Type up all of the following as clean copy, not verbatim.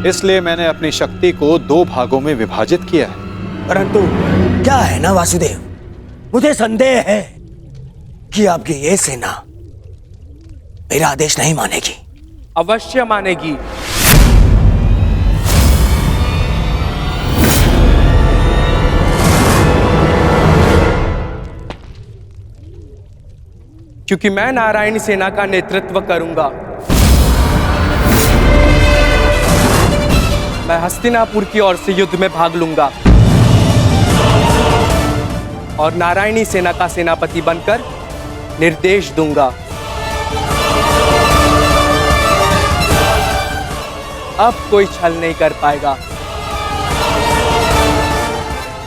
इसलिए मैंने अपनी शक्ति को 2 भागों में विभाजित किया है। परंतु क्या है ना वासुदेव, मुझे संदेह है कि आपकी ये सेना मेरा आदेश नहीं मानेगी। अवश्य मानेगी। क्योंकि मैं नारायणी सेना का नेतृत्व करूंगा। मैं हस्तिनापुर की ओर से युद्ध में भाग लूंगा और नारायणी सेना का सेनापति बनकर निर्देश दूंगा। अब कोई छल नहीं कर पाएगा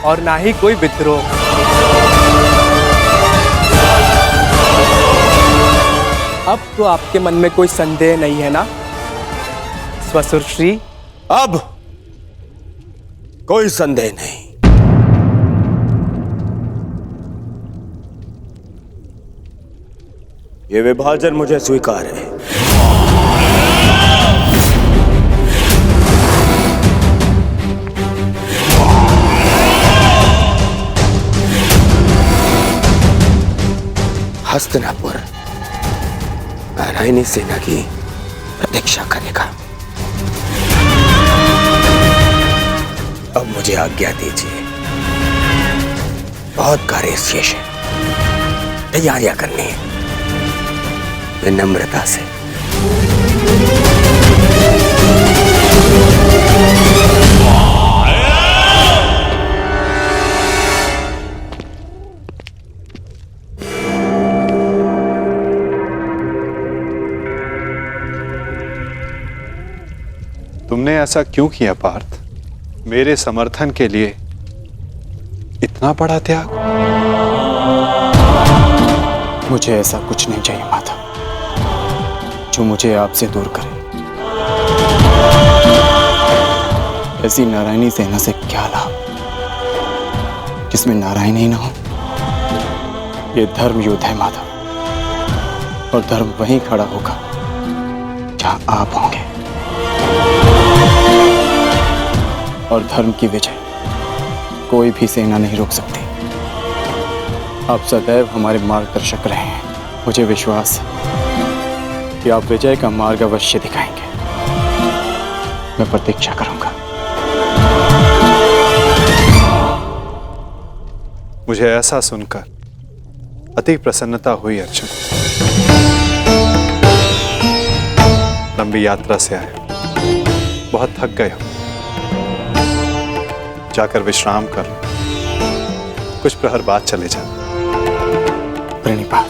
और ना ही कोई विद्रोह। अब तो आपके मन में कोई संदेह नहीं है ना स्वसुर श्री? अब कोई संदेह नहीं। ये विभाजन मुझे स्वीकार है। हस्तिनापुर नारायणी सेना की प्रतीक्षा करेगा। अब मुझे आज्ञा दीजिए, बहुत कार्य शेष है, तैयारियां करनी है। विनम्रता से। तुमने ऐसा क्यों किया पार्थ? मेरे समर्थन के लिए इतना बड़ा त्याग? मुझे ऐसा कुछ नहीं चाहिए माता जो मुझे आपसे दूर करे। ऐसी नारायणी सेना से क्या लाभ जिसमें नारायण ही ना हो? ये धर्म युद्ध है माता, और धर्म वहीं खड़ा होगा जहां आप होंगे। और धर्म की विजय कोई भी सेना नहीं रोक सकती। आप सदैव हमारे मार्गदर्शक रहे हैं। मुझे विश्वास है कि आप विजय का मार्ग अवश्य दिखाएंगे। मैं प्रतीक्षा करूंगा। मुझे ऐसा सुनकर अति प्रसन्नता हुई अर्जुन। लंबी यात्रा से आए, बहुत थक गए हो, जाकर विश्राम कर लो। कुछ प्रहर बाद चले जाओ। प्रणिपात।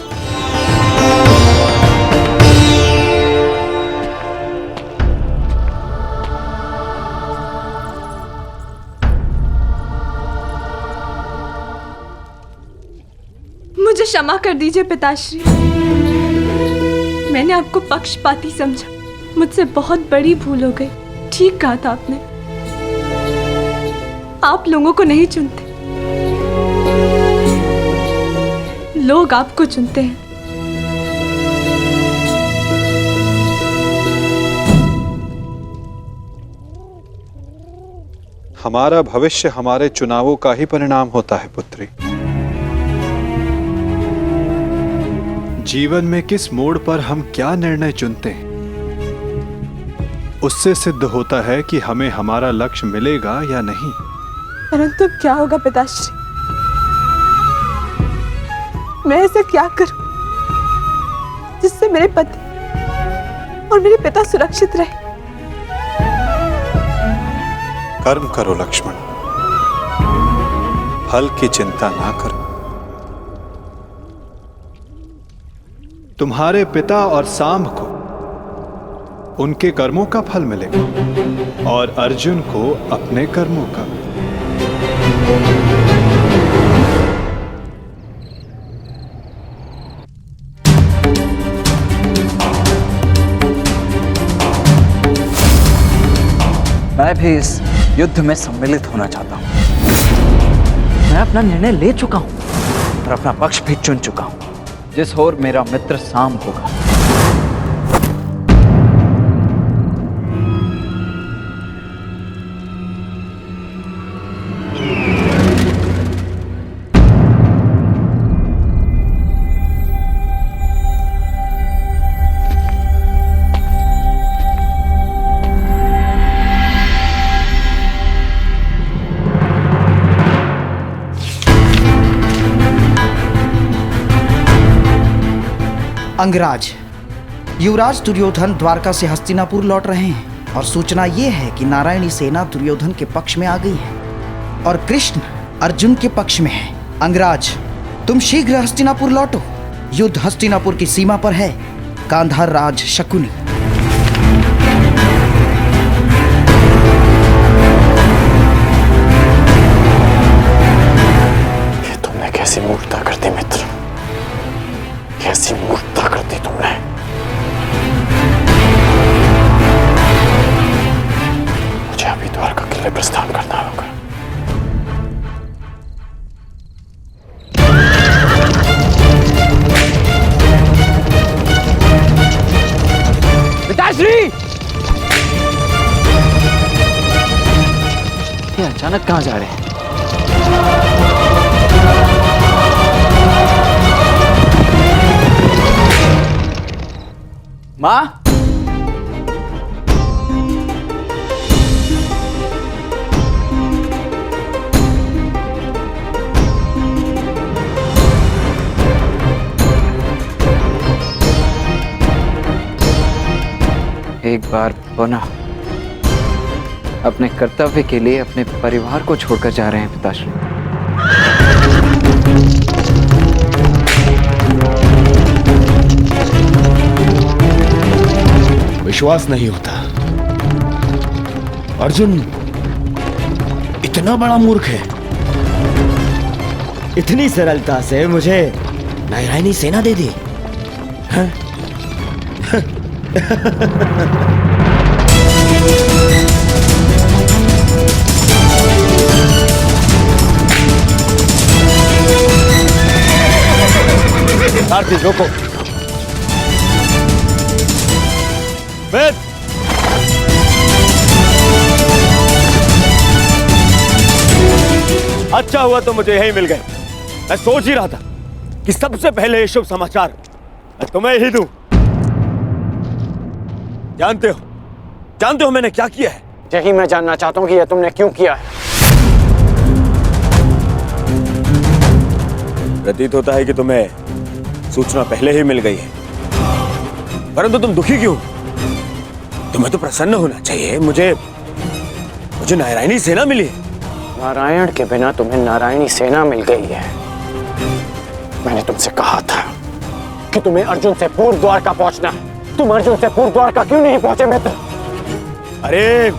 मुझे क्षमा कर दीजिए पिताश्री। मैंने आपको पक्षपाती समझा। मुझसे बहुत बड़ी भूल हो गई। ठीक कहा था आपने। आप लोगों को नहीं चुनते, लोग आपको चुनते हैं। हमारा भविष्य हमारे चुनावों का ही परिणाम होता है पुत्री। जीवन में किस मोड़ पर हम क्या निर्णय चुनते हैं, उससे सिद्ध होता है कि हमें हमारा लक्ष्य मिलेगा या नहीं। परंतु क्या होगा पिताश्री? मैं ऐसा क्या करूं जिससे मेरे पति और मेरे पिता सुरक्षित रहे? कर्म करो लक्ष्मण, फल की चिंता ना करो। तुम्हारे पिता और सांब को उनके कर्मों का फल मिलेगा और अर्जुन को अपने कर्मों का। मैं भी इस युद्ध में सम्मिलित होना चाहता हूं। मैं अपना निर्णय ले चुका हूं और अपना पक्ष भी चुन चुका हूं। जिस ओर मेरा मित्र सांब होगा। अंगराज, युवराज दुर्योधन द्वारका से हस्तिनापुर लौट रहे हैं और सूचना ये है कि नारायणी सेना दुर्योधन के पक्ष में आ गई है और कृष्ण अर्जुन के पक्ष में है। अंगराज, तुम शीघ्र हस्तिनापुर लौटो। युद्ध हस्तिनापुर की सीमा पर है। गांधार राज शकुनी। ये तुमने कैसी मूर्खता कर दी मित्र, कैसी मूर्खता कर दी तुमने। मुझे अभी द्वारका किले प्रस्थान करना होगा। पिताश्री, ये अचानक कहां जा रहे हैं? मां, एक बार पुनः अपने कर्तव्य के लिए अपने परिवार को छोड़कर जा रहे हैं पिताश्री। विश्वास नहीं होता, अर्जुन इतना बड़ा मूर्ख है। इतनी सरलता से मुझे नारायणी सेना दे दी। हाँ? सारथी रोको। वेद, अच्छा हुआ तो मुझे यही मिल गए। मैं सोच ही रहा था कि सबसे पहले ये शुभ समाचार मैं तुम्हें ही दूं। जानते हो मैंने क्या किया है? यही मैं जानना चाहता हूँ कि यह तुमने क्यों किया है। प्रतीत होता है कि तुम्हें सूचना पहले ही मिल गई है, परंतु तुम दुखी क्यों? तुम्हें तो प्रसन्न होना चाहिए। मुझे नारायणी सेना मिली। नारायण के बिना तुम्हें नारायणी सेना मिल गई है। मैंने तुमसे कहा था कि तुम्हें अर्जुन से पूर्व द्वारका पहुंचना है। तुम अर्जुन से पूर्व द्वारका क्यों नहीं पहुंचे मित्र? अरे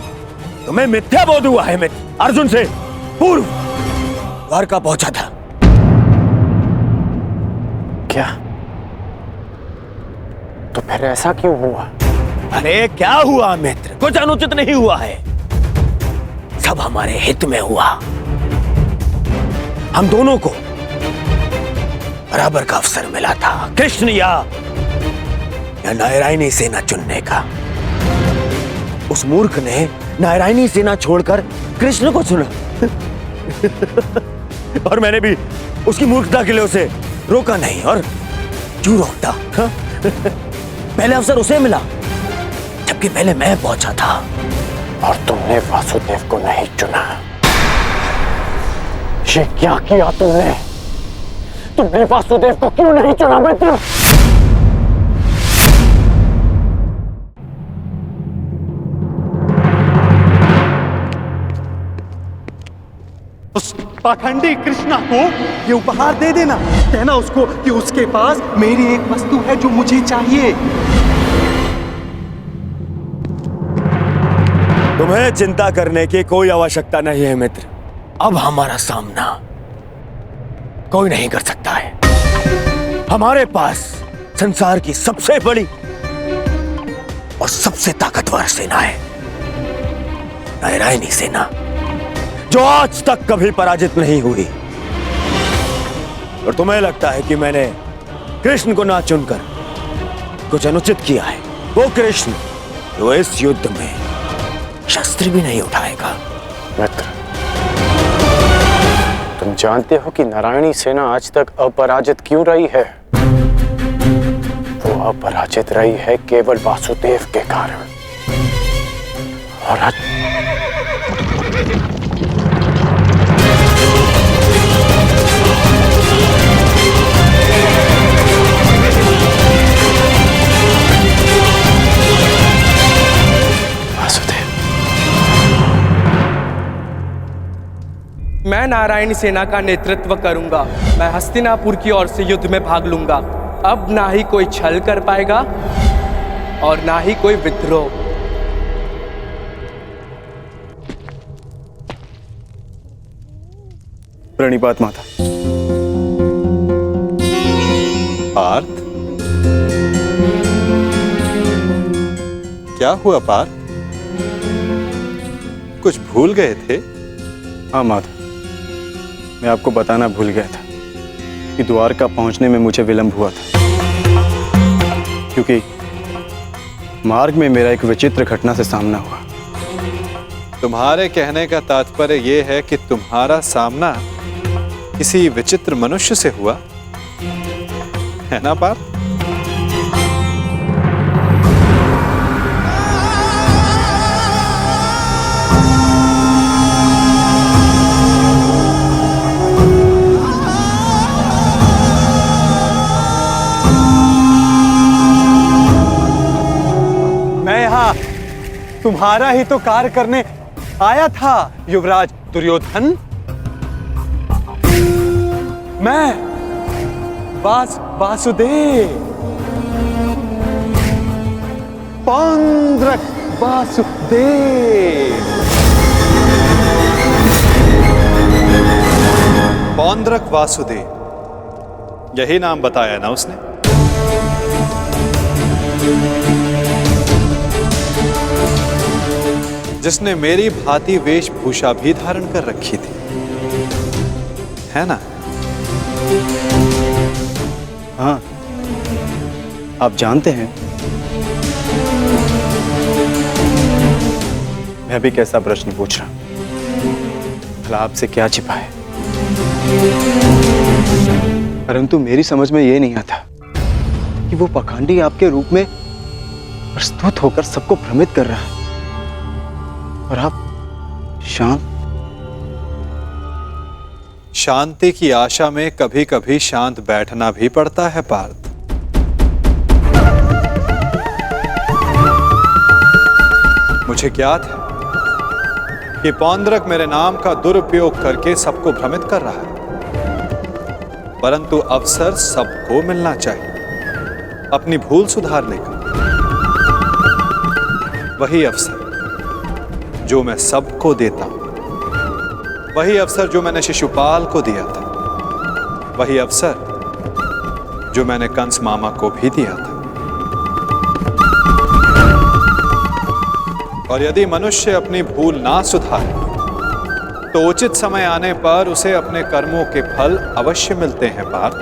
तुम्हें मिथ्या बोध हुआ है। मित्र, अर्जुन से पूर्व द्वारका पहुंचा था। क्या? तो फिर ऐसा क्यों हुआ? अरे क्या हुआ मित्र? कुछ अनुचित नहीं हुआ है, सब हमारे हित में हुआ। हम दोनों को बराबर का अवसर मिला था, कृष्ण या नारायणी सेना चुनने का। उस मूर्ख ने नारायणी सेना छोड़कर कृष्ण को चुना और मैंने भी उसकी मूर्खता के लिए उसे रोका नहीं। और क्यों रोकता? हा? पहले अवसर उसे मिला, जबकि पहले मैं पहुंचा था। और तुमने वासुदेव को नहीं चुना। ये क्या किया तुमने? तुमने वासुदेव को क्यों नहीं चुना मित्र? उस पाखंडी कृष्णा को ये उपहार दे देना। कहना उसको कि उसके पास मेरी एक वस्तु है जो मुझे चाहिए। तुम्हें चिंता करने की कोई आवश्यकता नहीं है मित्र। अब हमारा सामना कोई नहीं कर सकता है। हमारे पास संसार की सबसे बड़ी और सबसे ताकतवर सेना है, नारायणी सेना, जो आज तक कभी पराजित नहीं हुई। और तुम्हें लगता है कि मैंने कृष्ण को ना चुनकर कुछ अनुचित किया है? वो कृष्ण जो इस युद्ध में शस्त्र भी नहीं उठाएगा। मित्र, तुम जानते हो कि नारायणी सेना आज तक अपराजित क्यों रही है? वो अपराजित रही है केवल वासुदेव के कारण। और आज मैं नारायणी सेना का नेतृत्व करूंगा। मैं हस्तिनापुर की ओर से युद्ध में भाग लूंगा। अब ना ही कोई छल कर पाएगा और ना ही कोई विद्रोह। प्रणिपात माता। पार्थ, क्या हुआ पार्थ? कुछ भूल गए थे? हाँ माता, मैं आपको बताना भूल गया था कि द्वारका पहुंचने में मुझे विलंब हुआ था, क्योंकि मार्ग में मेरा एक विचित्र घटना से सामना हुआ। तुम्हारे कहने का तात्पर्य यह है कि तुम्हारा सामना किसी विचित्र मनुष्य से हुआ, है ना पार्थ? मैं यहाँ तुम्हारा ही तो कार्य करने आया था युवराज दुर्योधन। मैं वासुदेव, पौंड्रक वासुदेव। पौंड्रक वासुदेव, यही नाम बताया ना उसने? जिसने मेरी भांति वेशभूषा भी धारण कर रखी थी, है ना? हाँ, आप जानते हैं मैं भी कैसा प्रश्न पूछ रहा हूं, भला आपसे क्या छिपा है? परंतु मेरी समझ में यह नहीं आता कि वो पाखंडी आपके रूप में प्रस्तुत होकर सबको भ्रमित कर रहा है और आप शांति की आशा में कभी कभी शांत बैठना भी पड़ता है पार्थ। मुझे ज्ञात है कि पौंड्रक मेरे नाम का दुरुपयोग करके सबको भ्रमित कर रहा है, परंतु अवसर सबको मिलना चाहिए अपनी भूल सुधारने का। वही अवसर जो मैं सबको देता हूं, वही अवसर जो मैंने शिशुपाल को दिया था, वही अवसर जो मैंने कंस मामा को भी दिया था। और यदि मनुष्य अपनी भूल ना सुधारे तो उचित समय आने पर उसे अपने कर्मों के फल अवश्य मिलते हैं पार्थ।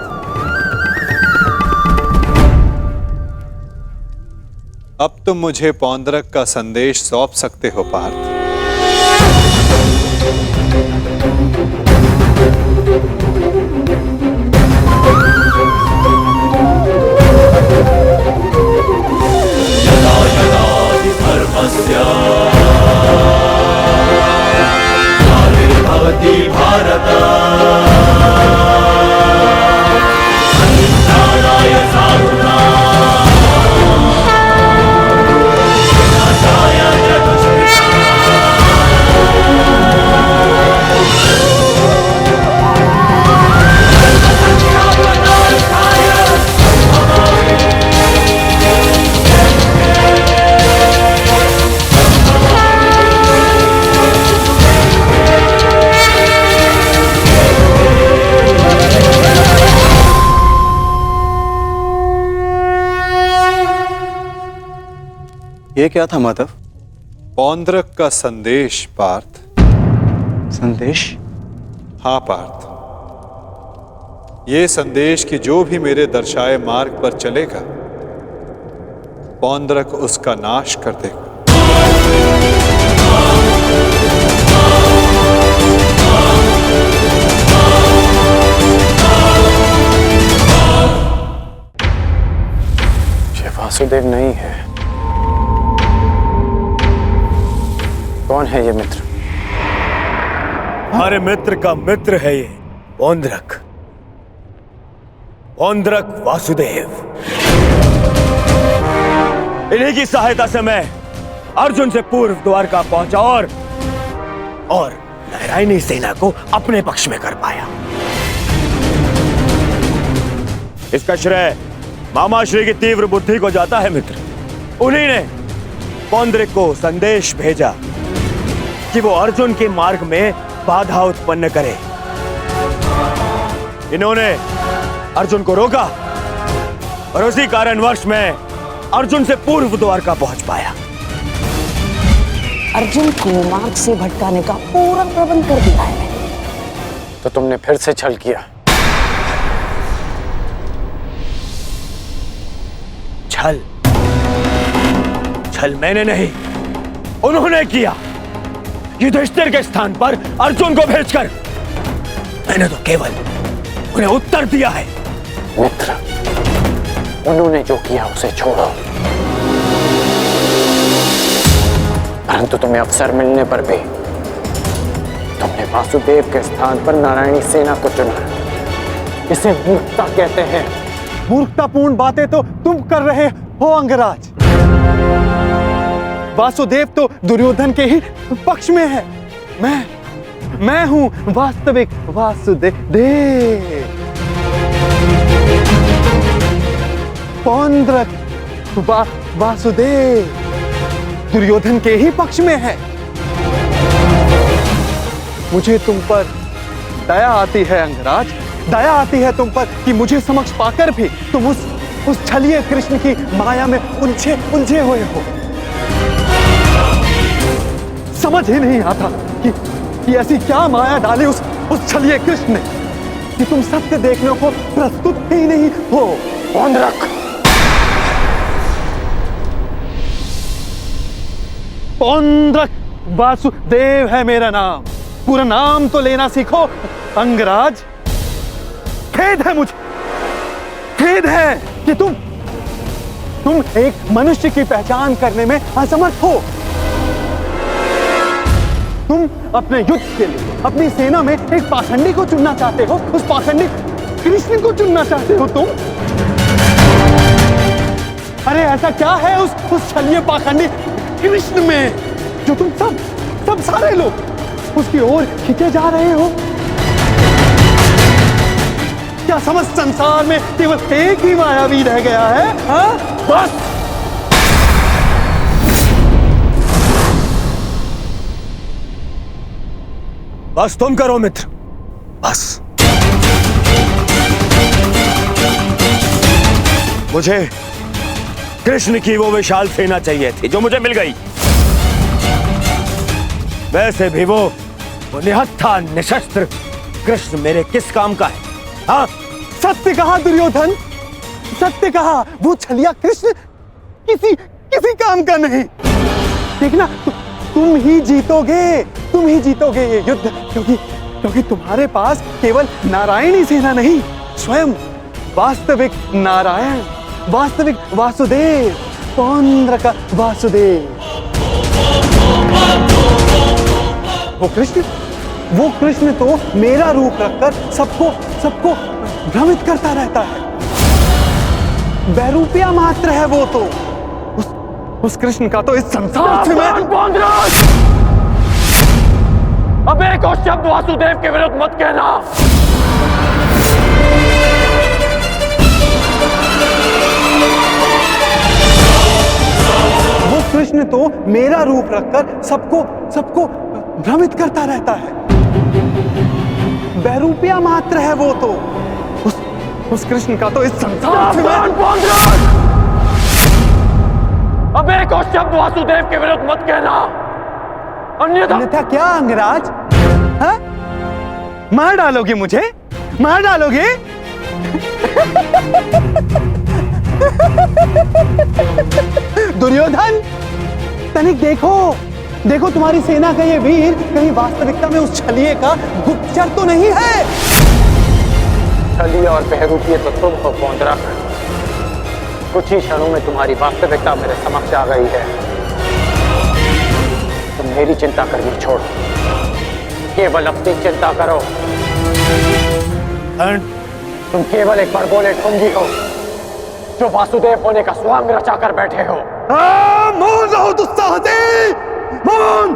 अब तुम मुझे पौंड्रक का संदेश सौंप सकते हो पार्थ। यदा यदा धर्मस्य ग्लानिर्भवति भारत परित्राणाय साधूनां विनाशाय च दुष्कृताम्। ये क्या था माधव? पौंड्रक का संदेश पार्थ। संदेश? हाँ पार्थ, ये संदेश कि जो भी मेरे दर्शाए मार्ग पर चलेगा पौंड्रक उसका नाश कर देगा। ये वासुदेव नहीं है। कौन है ये मित्र? हमारे मित्र का मित्र है ये पौंड्रक, पौंड्रक वासुदेव। इन्हीं की सहायता से मैं अर्जुन से पूर्व द्वारका पहुंचा और नारायणी सेना को अपने पक्ष में कर पाया। इसका श्रेय मामा श्री की तीव्र बुद्धि को जाता है मित्र। उन्हीं ने पौंड्रिक को संदेश भेजा कि वो अर्जुन के मार्ग में बाधा उत्पन्न करे। इन्होंने अर्जुन को रोका और उसी कारणवश मैं अर्जुन से पूर्व द्वारका पहुंच पाया। अर्जुन को मार्ग से भटकाने का पूरा प्रबंध कर दिया है मैंने। तो तुमने फिर से छल किया। छल? छल मैंने नहीं, उन्होंने किया। युधिष्ठिर के स्थान पर अर्जुन को भेजकर मैंने तो केवल उन्हें उत्तर दिया है। मित्र, उन्होंने जो किया उसे छोड़ो, परंतु तुम्हें अवसर मिलने पर भी तुमने वासुदेव के स्थान पर नारायणी सेना को चुना। इसे मूर्खता कहते हैं। मूर्खतापूर्ण बातें तो तुम कर रहे हो अंगराज। वासुदेव तो दुर्योधन के ही पक्ष में है। मैं हूं वास्तविक वासुदेव। पौंड्रक वासुदेव दुर्योधन के ही पक्ष में है। मुझे तुम पर दया आती है अंगराज, दया आती है तुम पर कि मुझे समक्ष पाकर भी तुम उस छलिए कृष्ण की माया में उलझे हुए हो। समझ ही नहीं आता कि ऐसी क्या माया डाली उस छलिए कृष्ण ने कि तुम सत्य देखने को प्रस्तुत ही नहीं हो। पौंड्रक, पौंड्रक वासुदेव है मेरा नाम। पूरा नाम तो लेना सीखो अंगराज। खेद है मुझे, खेद है कि तुम एक मनुष्य की पहचान करने में असमर्थ हो। तुम अपने युद्ध के लिए अपनी सेना में एक पाखंडी को चुनना चाहते हो। उस पाखंडी कृष्ण को चुनना चाहते हो तुम। अरे ऐसा क्या है उस छलिए पाखंडी कृष्ण में जो तुम सब सारे लोग उसकी ओर खींचे जा रहे हो? क्या समस्त संसार में केवल एक ही मायावी रह गया है? हाँ? बस तुम करो मित्र, बस। मुझे कृष्ण की वो विशाल सेना चाहिए थी जो मुझे मिल गई। वैसे भी वो निहत्था निशस्त्र कृष्ण मेरे किस काम का है? हाँ, सत्य कहा दुर्योधन, सत्य कहा। वो छलिया कृष्ण किसी काम का नहीं। देखना, तुम ही जीतोगे ये युद्ध, क्योंकि तुम्हारे पास केवल नारायणी सेना नहीं, स्वयं वास्तविक नारायण, वास्तविक वासुदेव, पौंड्रक वासुदेव। वो कृष्ण तो मेरा रूप रखकर सबको भ्रमित करता रहता है। बैरूपिया मात्र है वो तो। उस कृष्ण का तो इस संसार से मैं अब एक और शब्द वासुदेव के विरुद्ध मत कहना। वो कृष्ण तो मेरा रूप रखकर सबको भ्रमित करता रहता है। बैरूपिया मात्र है वो तो। उस कृष्ण का तो इस संसार से मैं अब एक और शब्द वासुदेव के विरुद्ध मत कहना, अन्यथा क्या अंगराज? हाँ? मार डालोगे मुझे? मार डालोगे? दुर्योधन, तनिक देखो तुम्हारी सेना का ये वीर कहीं वास्तविकता में उस छलिए का गुप्तचर तो नहीं है? छलिए और बहरूपिये तो तुम हो पौंड्रक। कुछ ही क्षणों में तुम्हारी वास्तविकता मेरे समक्ष आ गई है। तुम मेरी चिंता करनी छोड़ो, केवल अपनी चिंता करो। तुम केवल एक बड़बोले ढोंगी हो जो वासुदेव होने का स्वांग रचा कर बैठे हो। मौन रहो दुस्साहसी, मौन।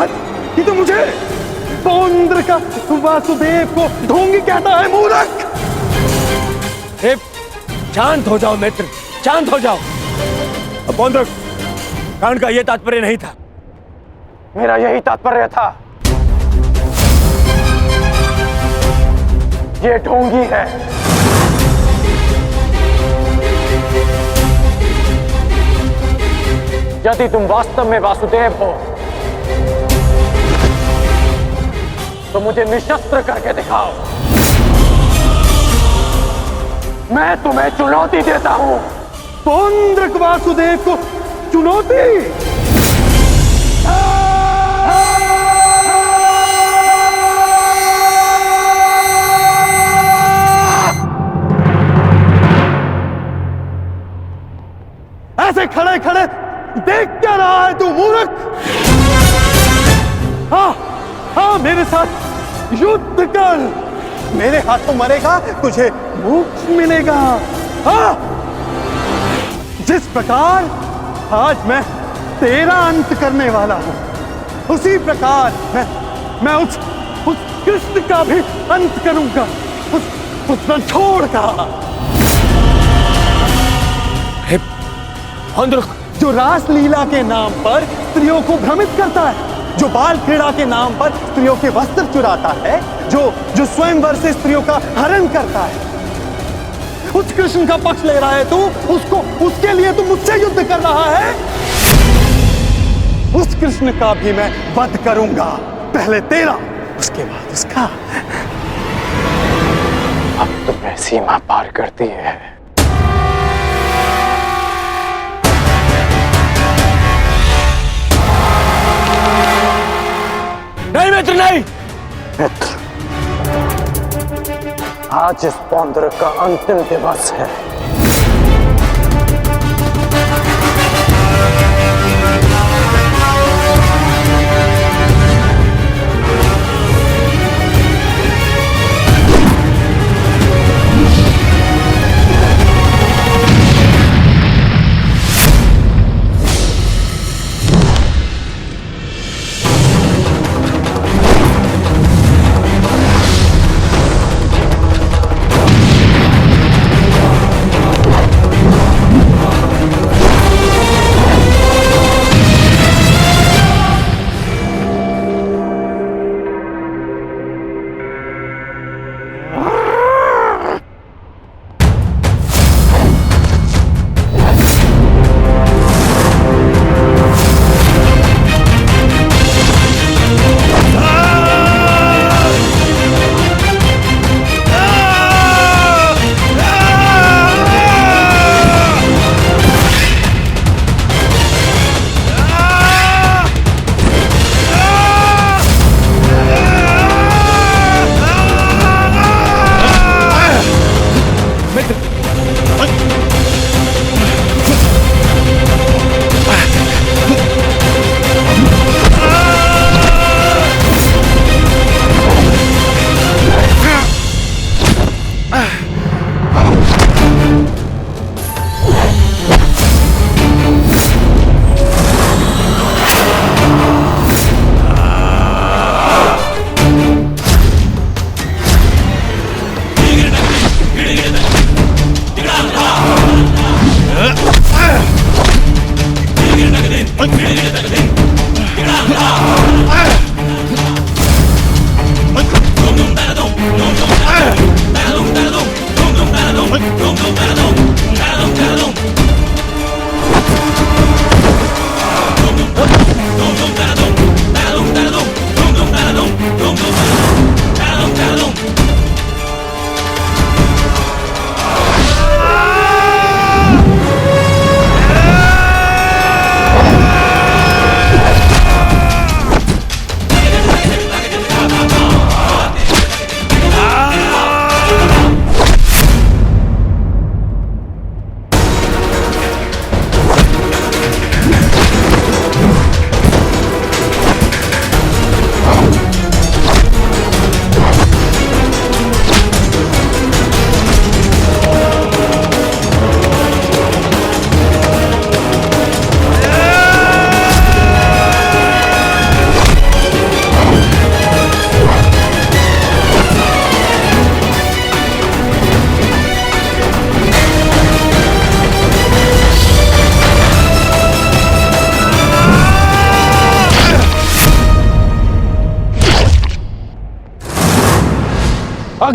बात कि तू मुझे पौंद्र वासुदेव को ढोंगी कहता है, मूर्ख। शांत हो जाओ मित्र, शांत हो जाओ। पौंद्रक, कांड का यह तात्पर्य नहीं था, मेरा यही तात्पर्य था। ये ढोंगी है। यदि तुम वास्तव में वासुदेव हो तो मुझे निशस्त्र करके दिखाओ। मैं तुम्हें चुनौती देता हूं। पौंद्रक वासुदेव को चुनौती? ऐसे खड़े खड़े देख क्या रहा है तू, मूर्ख? हाँ, मेरे साथ युद्ध कर। मेरे हाथों मरेगा, तुझे मोक्ष मिलेगा। हाँ, जिस प्रकार आज मैं तेरा अंत करने वाला हूं, उसी प्रकार मैं उस कृष्ण का भी अंत करूंगा, उस रणछोड़ का। जो रासलीला के नाम पर स्त्रियों को भ्रमित करता है, जो बाल क्रीड़ा के नाम पर स्त्रियों के वस्त्र चुराता है, जो स्वयंवर से स्त्रियों का हरण करता है, उस कृष्ण का पक्ष ले रहा है तू। उसके लिए तू मुझसे युद्ध कर रहा है। उस कृष्ण का भी मैं वध करूंगा, पहले तेरा, उसके बाद उसका। अब तुम्हें सीमा पार करती है। नहीं मित्र, नहीं मित्र, आज इस पौंद्रक का अंतिम दिवस है।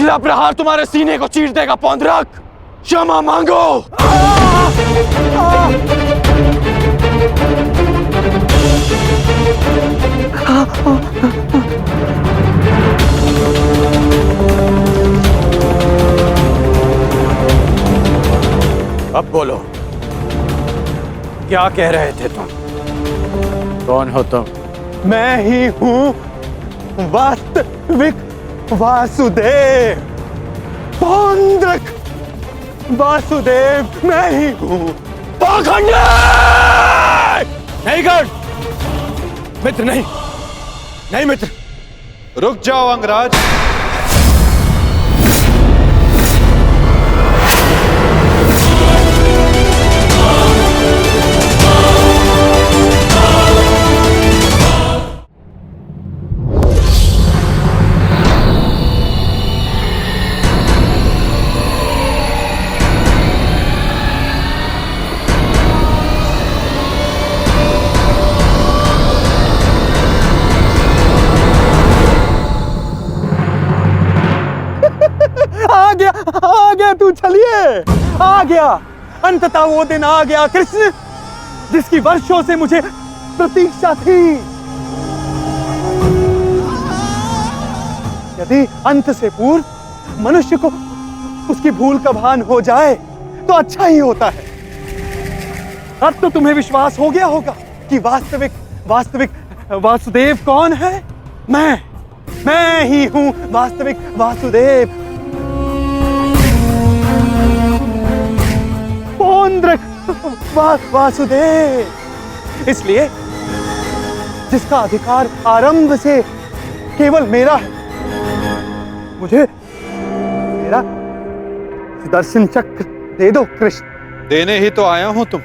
अगला प्रहार तुम्हारे सीने को चीर देगा पौंद्रक। क्षमा मांगो। अब बोलो, क्या कह रहे थे तुम? कौन हो तुम? मैं ही हूं वास्तविक वासुदेव। पौंद्रक वासुदेव मैं ही हूं। पाखंडी! नहीं कर मित्र, नहीं नहीं मित्र। रुक जाओ अंगराज। आ गया तू, चलिए आ गया। अंततः वो दिन आ गया कृष्ण, जिसकी वर्षों से मुझे प्रतीक्षा थी। यदि अंत से पूर्व मनुष्य को उसकी भूल का भान हो जाए तो अच्छा ही होता है। अब तो तुम्हें विश्वास हो गया होगा कि वास्तविक वासुदेव कौन है। मैं ही हूं वास्तविक वासुदेव। पौंद्रक वासुदेव, इसलिए जिसका अधिकार आरंभ से केवल मेरा है। मुझे मेरा सुदर्शन चक्र दे दो कृष्ण। देने ही तो आया हूं तुम,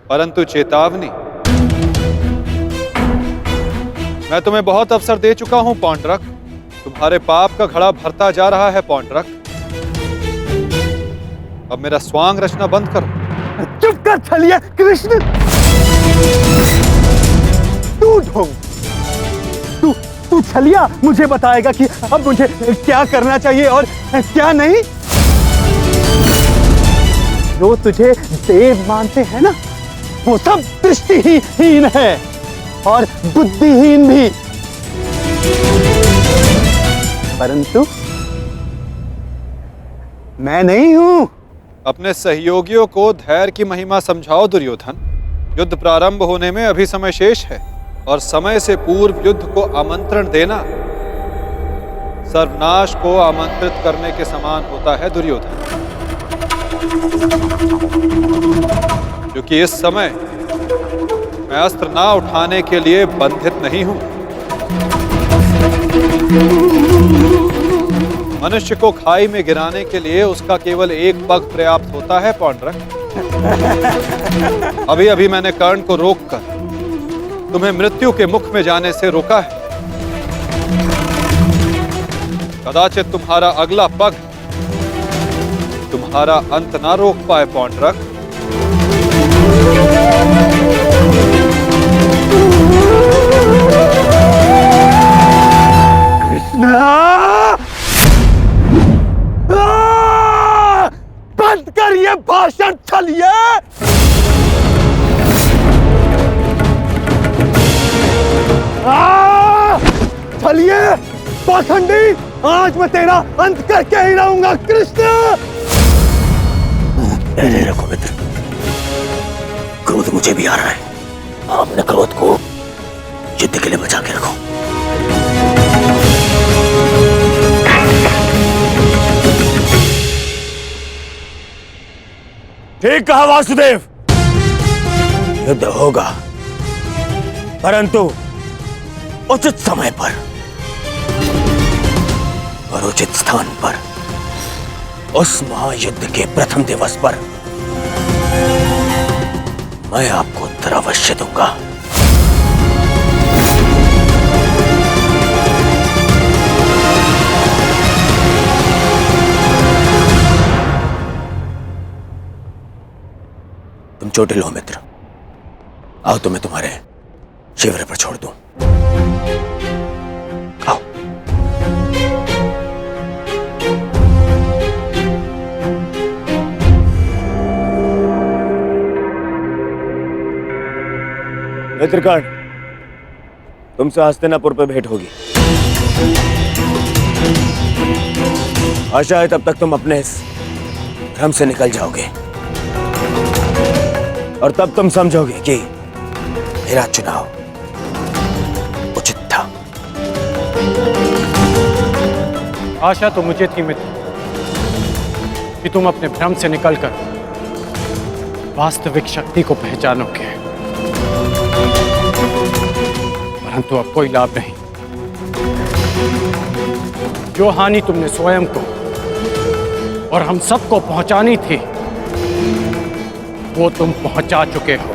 परंतु चेतावनी, मैं तुम्हें बहुत अवसर दे चुका हूं पौंड्रक। तुम्हारे पाप का घड़ा भरता जा रहा है पौंड्रक। अब मेरा स्वांग रचना बंद करो। चुप कर छलिए कृष्ण। तू ढोंग, तू छलिया मुझे बताएगा कि अब मुझे क्या करना चाहिए और क्या नहीं। जो तुझे देव मानते हैं ना, वो सब दृष्टिहीन है और बुद्धिहीन भी। परंतु मैं नहीं हूं। अपने सहयोगियों को धैर्य की महिमा समझाओ दुर्योधन। युद्ध प्रारंभ होने में अभी समय शेष है और समय से पूर्व युद्ध को आमंत्रण देना सर्वनाश को आमंत्रित करने के समान होता है दुर्योधन। क्योंकि इस समय मैं अस्त्र ना उठाने के लिए बंधित नहीं हूं। मनुष्य को खाई में गिराने के लिए उसका केवल एक पग पर्याप्त होता है पौंड्रक। अभी अभी मैंने कर्ण को रोककर तुम्हें मृत्यु के मुख में जाने से रोका है। कदाचित तुम्हारा अगला पग तुम्हारा अंत ना रोक पाए पौंड्रक। बंद कर ये भाषण छलिए। छलिए पाखंडी, आज मैं तेरा अंत करके ही रहूंगा कृष्ण। धैर्य रखो मित्र, क्रोध मुझे भी आ रहा है। अपने क्रोध को युद्ध के लिए बचा के रखो। ठीक कहा वासुदेव, युद्ध होगा, परंतु उचित समय पर और उचित स्थान पर। उस महायुद्ध के प्रथम दिवस पर मैं आपको उत्तर अवश्य दूंगा। तुम चोटिल हो मित्र, आओ तुम्हें तुम्हारे शिविर पर छोड़ दूं। आओ। मित्रकर्ण, तुमसे हस्तिनापुर पे भेंट होगी। आशा है तब तक तुम अपने इस भ्रम से निकल जाओगे और तब तुम समझोगे कि मेरा चुनाव उचित था। आशा तो मुझे थी मित्र कि तुम अपने भ्रम से निकलकर वास्तविक शक्ति को पहचानोगे, परंतु अब कोई लाभ नहीं। जो हानि तुमने स्वयं को और हम सबको पहुंचानी थी, वो तुम पहुंचा चुके हो।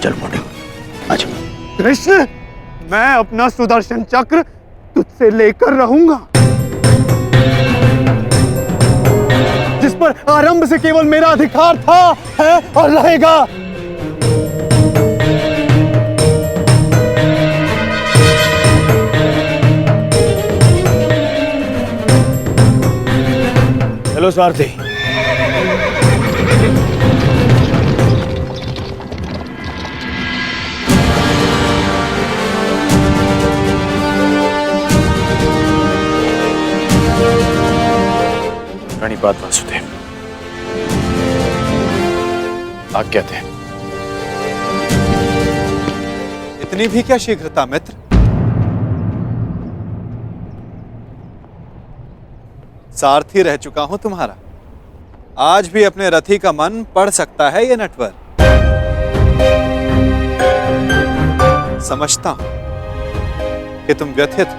चल मोटे, आजा। कृष्ण, मैं अपना सुदर्शन चक्र तुझसे लेकर रहूंगा, जिस पर आरंभ से केवल मेरा अधिकार था, है और रहेगा। चलो सारथी। प्रणिपात वासुदेव, आज्ञा थे। इतनी भी क्या शीघ्रता मित्र? सारथी रह चुका हूं तुम्हारा। आज भी अपने रथी का मन पढ़ सकता है ये नटवर। समझता हूं कि तुम व्यथित हो।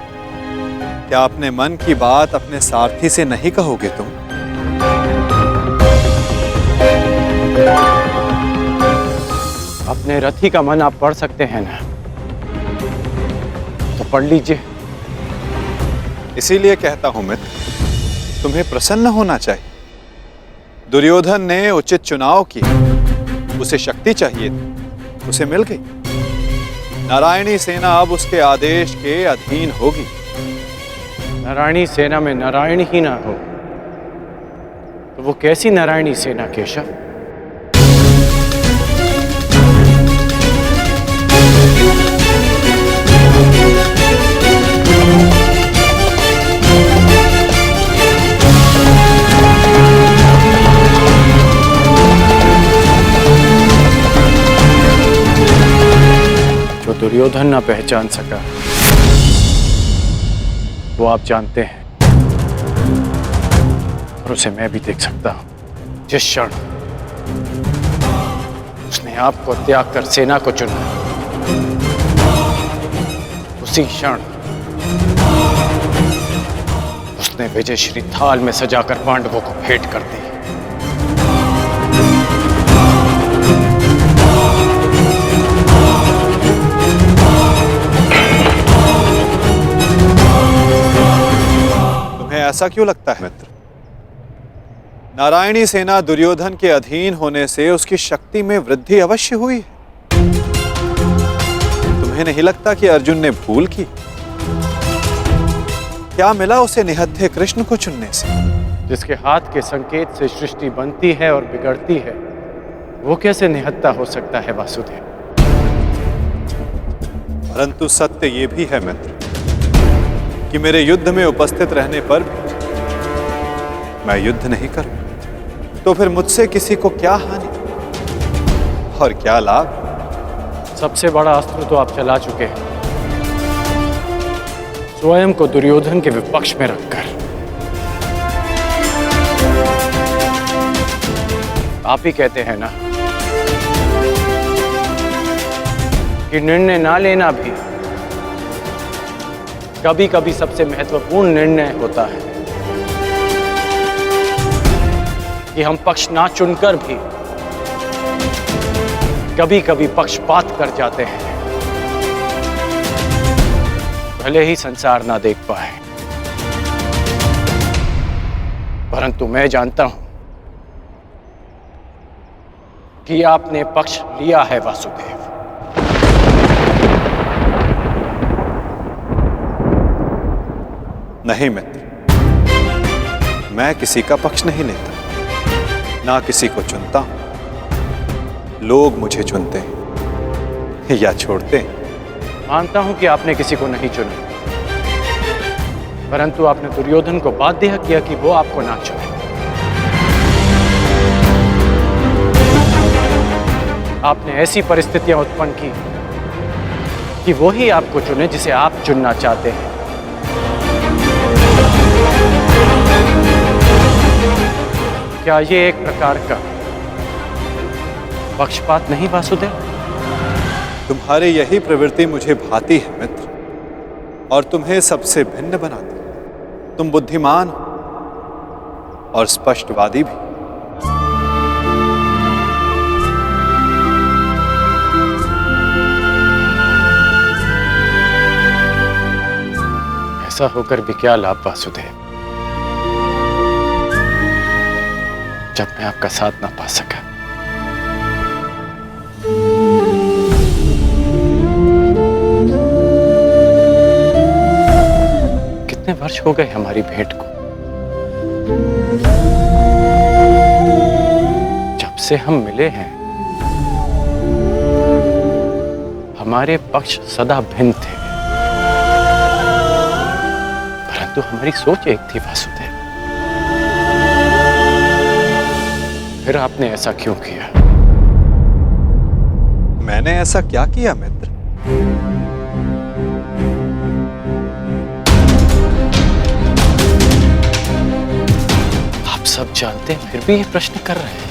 क्या अपने मन की बात अपने सारथी से नहीं कहोगे तुम? अपने रथी का मन आप पढ़ सकते हैं ना, तो पढ़ लीजिए। इसीलिए कहता हूं मित्र, तुम्हें प्रसन्न होना चाहिए। दुर्योधन ने उचित चुनाव किया, उसे शक्ति चाहिए थी, उसे मिल गई। नारायणी सेना अब उसके आदेश के अधीन होगी। नारायणी सेना में नारायण ही ना हो तो वो कैसी नारायणी सेना केशव? जो दुर्योधन ना पहचान सका वो आप जानते हैं, और उसे मैं भी देख सकता हूं। जिस क्षण उसने आपको त्याग कर सेना को चुना, उसी क्षण उसने विजयश्री थाल में सजाकर पांडवों को भेंट कर दी। ऐसा क्यों लगता है मित्र? नारायणी सेना दुर्योधन के अधीन होने से उसकी शक्ति में वृद्धि अवश्य हुई है। तुम्हें नहीं लगता कि अर्जुन ने भूल की? क्या मिला उसे निहत्थे कृष्ण को चुनने से? जिसके हाथ के संकेत से सृष्टि बनती है और बिगड़ती है, वो कैसे निहत्था हो सकता है वासुदेव? परंतु सत्य ये भी है मित्र कि मेरे युद्ध में उपस्थित रहने पर भी मैं युद्ध नहीं करूं, तो फिर मुझसे किसी को क्या हानि और क्या लाभ? सबसे बड़ा अस्त्र तो आप चला चुके हैं, स्वयं को दुर्योधन के विपक्ष में रखकर। आप ही कहते हैं ना कि निर्णय ना लेना भी कभी कभी सबसे महत्वपूर्ण निर्णय होता है, कि हम पक्ष ना चुनकर भी कभी कभी पक्षपात कर जाते हैं, भले ही संसार ना देख पाए। परंतु मैं जानता हूं कि आपने पक्ष लिया है वासुदेव। नहीं मित्र, मैं किसी का पक्ष नहीं लेता, ना किसी को चुनता हूं। लोग मुझे चुनते हैं या छोड़ते हैं। मानता हूं कि आपने किसी को नहीं चुना, परंतु आपने दुर्योधन को बाध्य किया कि वो आपको ना चुने। आपने ऐसी परिस्थितियां उत्पन्न की कि वो ही आपको चुने जिसे आप चुनना चाहते हैं। क्या ये एक प्रकार का पक्षपात नहीं वासुदेव? तुम्हारी यही प्रवृत्ति मुझे भाती है मित्र, और तुम्हें सबसे भिन्न बनाती है। तुम बुद्धिमान हो और स्पष्टवादी भी। ऐसा होकर भी क्या लाभ वासुदेव, जब मैं आपका साथ ना पा सका। कितने वर्ष हो गए हमारी भेंट को? जब से हम मिले हैं हमारे पक्ष सदा भिन्न थे, परंतु हमारी सोच एक थी वासुदेव। फिर आपने ऐसा क्यों किया? मैंने ऐसा क्या किया मित्र? आप सब जानते हैं फिर भी ये प्रश्न कर रहे हैं।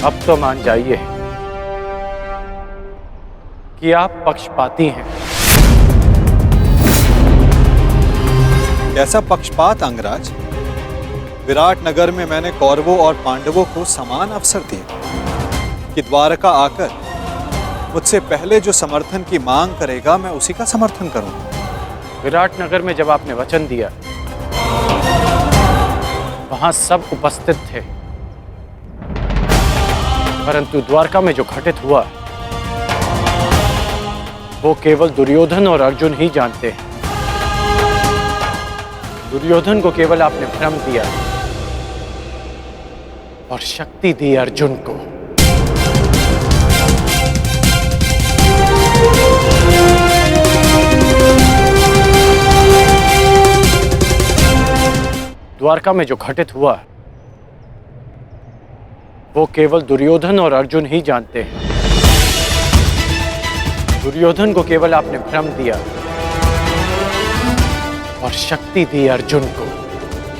अब तो मान जाइए कि आप पक्षपाती हैं। कैसा पक्षपात अंगराज? विराट नगर में मैंने कौरवों और पांडवों को समान अवसर दिए कि द्वारका आकर मुझसे पहले जो समर्थन की मांग करेगा मैं उसी का समर्थन करूंगा। विराट नगर में जब आपने वचन दिया वहां सब उपस्थित थे, परंतु द्वारका में जो घटित हुआ वो केवल दुर्योधन और अर्जुन ही जानते हैं। दुर्योधन को केवल आपने भ्रम दिया और शक्ति दी अर्जुन को। द्वारका में जो घटित हुआ वो केवल दुर्योधन और अर्जुन ही जानते हैं। दुर्योधन को केवल आपने भ्रम दिया और शक्ति दी अर्जुन को।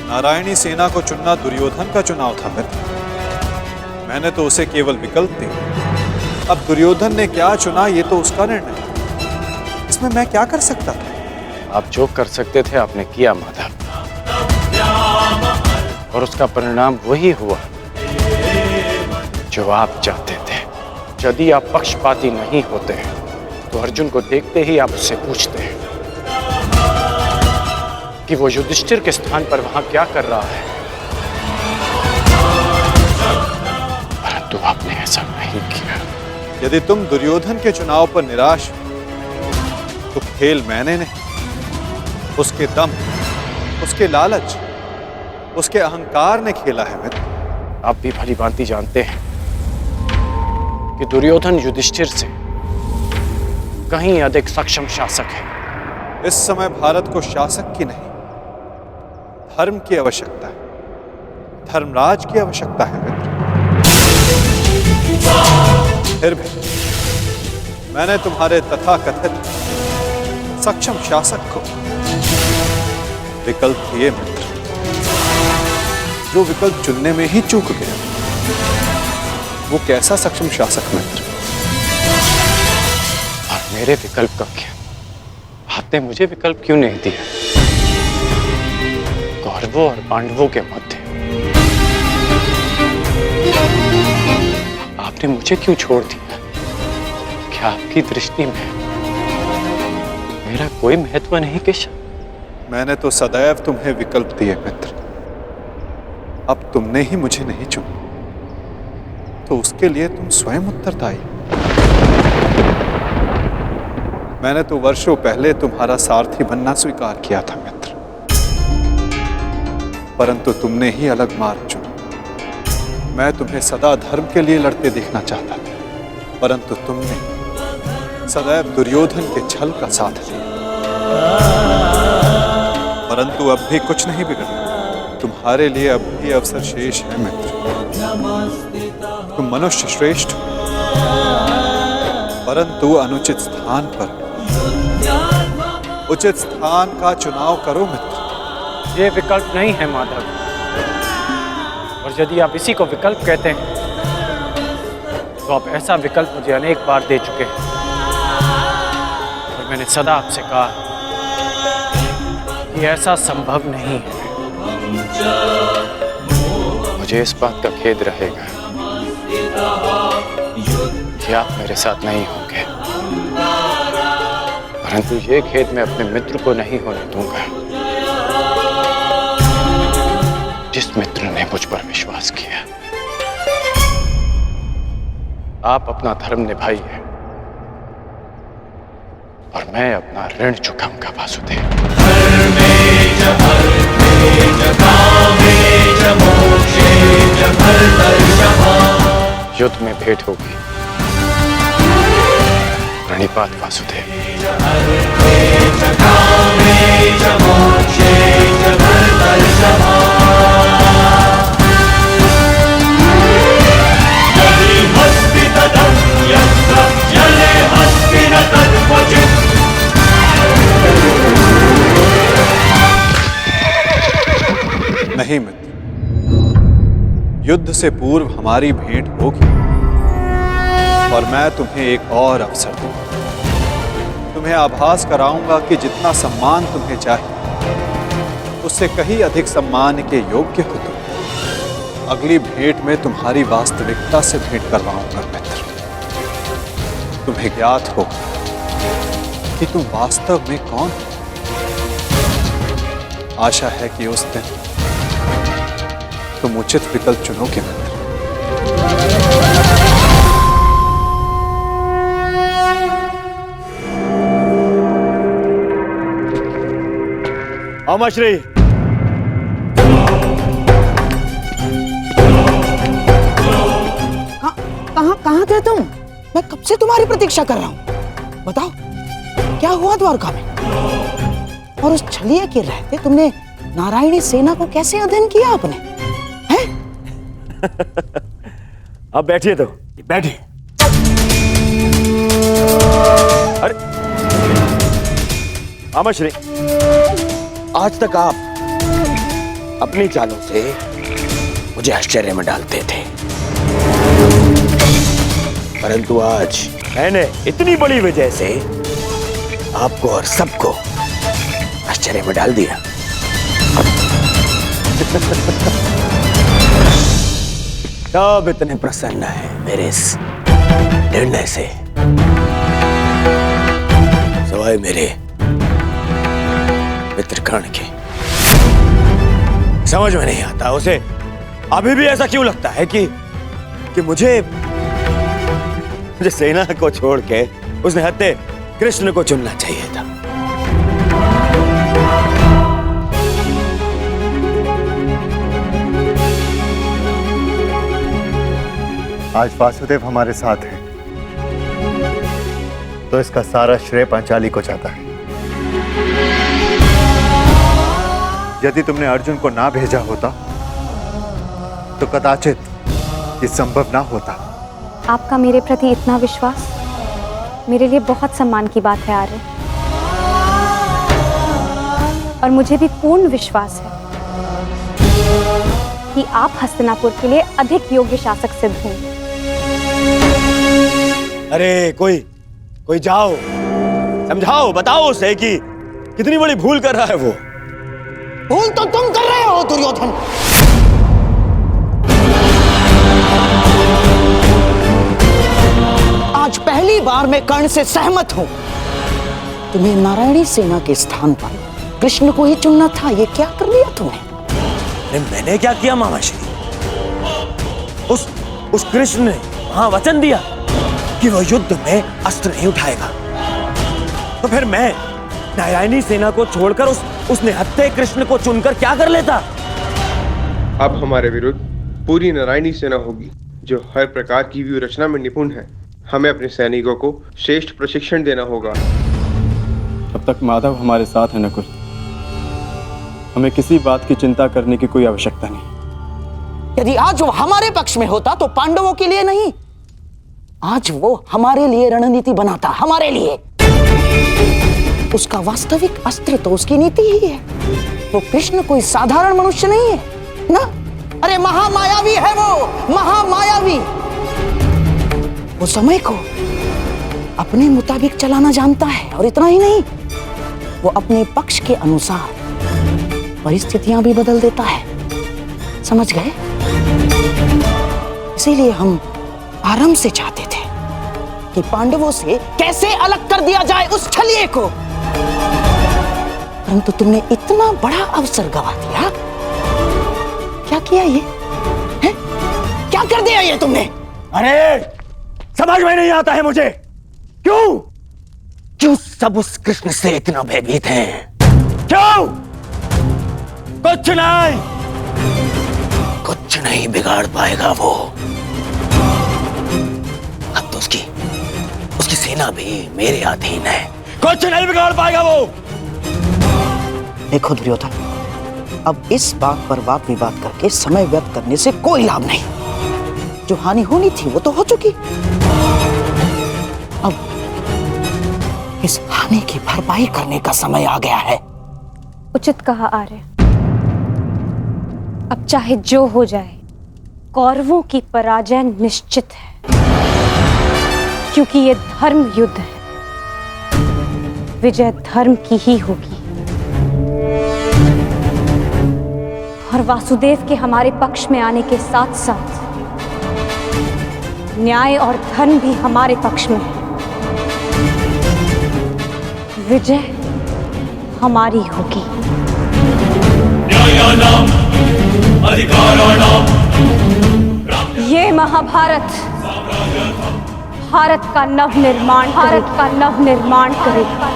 नारायणी सेना को चुनना दुर्योधन का चुनाव था मित्र। मैंने तो उसे केवल विकल्प दिए। अब दुर्योधन ने क्या चुना ये तो उसका निर्णय है। इसमें मैं क्या कर सकता था? आप जो कर सकते थे आपने किया माधव, और उसका परिणाम वही हुआ जो आप चाहते थे। यदि आप पक्षपाती नहीं होते तो अर्जुन को देखते ही आप उससे पूछते हैं कि वो युधिष्ठिर के स्थान पर वहां क्या कर रहा है, परंतु आपने ऐसा नहीं किया। यदि तुम दुर्योधन के चुनाव पर निराश हो तो खेल मैंने नहीं, उसके दम, उसके लालच, उसके अहंकार ने खेला है मित्र। आप भी भली भांति जानते हैं कि दुर्योधन युधिष्ठिर से कहीं अधिक सक्षम शासक है। इस समय भारत को शासक की नहीं, धर्म की आवश्यकता है, धर्मराज की आवश्यकता है मित्र। फिर भी मैंने तुम्हारे तथाकथित सक्षम शासक को विकल्प दिए मित्र, जो विकल्प चुनने में ही चूक गया। वो कैसा सक्षम शासक मित्र? और मेरे विकल्प का क्या? आपने मुझे विकल्प क्यों नहीं दिया? कौरवों और पांडवों के मध्य आपने मुझे क्यों छोड़ दिया? क्या आपकी दृष्टि में मेरा कोई महत्व नहीं केशव? मैंने तो सदैव तुम्हें विकल्प दिए मित्र। अब तुमने ही मुझे नहीं चुना तो उसके लिए तुम स्वयं उत्तरदायी। मैंने तो वर्षों पहले तुम्हारा सारथी बनना स्वीकार किया था मित्र, परंतु तुमने ही अलग मार्ग चुना। मैं तुम्हें सदा धर्म के लिए लड़ते देखना चाहता था, परंतु तुमने सदैव दुर्योधन के छल का साथ दिया। परंतु अब भी कुछ नहीं बिगड़ा, तुम्हारे लिए अब भी अवसर शेष है मित्र। तुम मनुष्य श्रेष्ठ हो, परंतु अनुचित स्थान पर। उचित स्थान का चुनाव करो मित्र। ये विकल्प नहीं है माधव, और यदि आप इसी को विकल्प कहते हैं तो आप ऐसा विकल्प मुझे अनेक बार दे चुके हैं, और मैंने सदा आपसे कहा कि ऐसा संभव नहीं है। मुझे इस बात का खेद रहेगा कि आप मेरे साथ नहीं होंगे, परंतु ये खेद मैं अपने मित्र को नहीं होने दूंगा, जिस मित्र ने मुझ पर विश्वास किया। आप अपना धर्म निभाइए और मैं अपना ऋण चुकाऊंगा वासुदेव। युद्ध में भेंट होगी, प्रणिपात वासुदेव। नहीं मित्र, युद्ध से पूर्व हमारी भेंट होगी, और मैं तुम्हें एक और अवसर दूंगा। तुम्हें आभास कराऊंगा कि जितना सम्मान तुम्हें चाहिए उससे कहीं अधिक सम्मान के योग्य हो तुम। अगली भेंट में तुम्हारी वास्तविकता से भेंट करवाऊंगा मित्र। तुम्हें ज्ञात होगा कि तुम वास्तव में कौन हो। आशा है कि उस दिन तुम उचित विकल्प चुनोगे मित्र। अमश्री, कहाँ थे तुम? मैं कब से तुम्हारी प्रतीक्षा कर रहा हूँ। बताओ क्या हुआ द्वारका में? और उस छलिए के रहते तुमने नारायणी सेना को कैसे अध्ययन किया आपने? हैं? अब बैठिए तो बैठिए। अरे अमश्री, आज तक आप अपनी चालों से मुझे आश्चर्य में डालते थे, परंतु आज मैंने इतनी बड़ी वजह से आपको और सबको आश्चर्य में डाल दिया। सब इतने प्रसन्न है मेरे इस निर्णय से, सवाए मेरे मित्र कर्ण के। समझ में नहीं आता उसे अभी भी ऐसा क्यों लगता है कि मुझे सेना को छोड़ के उसने हत्या कृष्ण को चुनना चाहिए था। आज वासुदेव हमारे साथ है, तो इसका सारा श्रेय पांचाली को जाता है। यदि तुमने अर्जुन को ना भेजा होता तो कदाचित ये संभव ना होता। आपका मेरे प्रति इतना विश्वास मेरे लिए बहुत सम्मान की बात है आर्य, और मुझे भी पूर्ण विश्वास है कि आप हस्तिनापुर के लिए अधिक योग्य शासक सिद्ध होंगे। अरे कोई जाओ, समझाओ, बताओ उसे कि कितनी बड़ी भूल कर रहा है वो। भूल तो तुम कर रहे हो दुर्योधन। आज पहली बार मैं कर्ण से सहमत हूं। तुम्हें नारायणी सेना के स्थान पर कृष्ण को ही चुनना था। ये क्या कर लिया तुमने? अरे मैंने क्या किया मामाश्री? उस कृष्ण ने वहां वचन दिया कि वो युद्ध में अस्त्र नहीं उठाएगा, तो फिर मैं नारायणी सेना को छोड़कर उसने हत्या कृष्ण को चुनकर क्या कर लेता? अब हमारे विरुद्ध पूरी नारायणी सेना होगी जो हर प्रकार की व्यू रचना में निपुण है। हमें अपने सैनिकों को श्रेष्ठ प्रशिक्षण देना होगा। तब तक माधव हमारे साथ है नकुल। हमें किसी बात की चिंता करने की कोई आवश्यकता नहीं। यदि आज वो हमारे पक्ष में होता तो पांडवों के लिए नहीं, आज वो हमारे लिए रणनीति बनाता, हमारे लिए। उसका वास्तविक अस्त्र तो उसकी नीति ही है। वो कृष्ण कोई साधारण मनुष्य नहीं है ना। अरे महामायावी है वो, महामायावी। वो समय को अपने मुताबिक चलाना जानता है, और इतना ही नहीं, वो अपने पक्ष के अनुसार परिस्थितियां भी बदल देता है। समझ गए? इसीलिए हम आरंभ से चाहते थे कि पांडवों से कैसे अलग कर दिया जाए उस छलिए को, परंतु तुमने इतना बड़ा अवसर गवा दिया। क्या किया ये है? क्या कर दिया ये तुमने? अरे समझ में नहीं आता है मुझे, क्यों सब उस कृष्ण से इतना भयभीत हैं? क्यों? कुछ नहीं बिगाड़ पाएगा वो। अब तो उसकी सेना भी मेरे अधीन है। कुछ नहीं बिगाड़ पाएगा वो। देखो दुर्योधन, अब इस बात पर वाद विवाद करके समय व्यर्थ करने से कोई लाभ नहीं। जो हानि होनी थी वो तो हो चुकी। अब इस हानि की भरपाई करने का समय आ गया है। उचित कहा आर्य। अब चाहे जो हो जाए, कौरवों की पराजय निश्चित है, क्योंकि ये धर्म युद्ध है। विजय धर्म की ही होगी, और वासुदेव के हमारे पक्ष में आने के साथ साथ न्याय और धर्म भी हमारे पक्ष में है। विजय हमारी होगी। न्यायानाम अधिकाराणाम ये महाभारत भारत का नव निर्माण करेगा।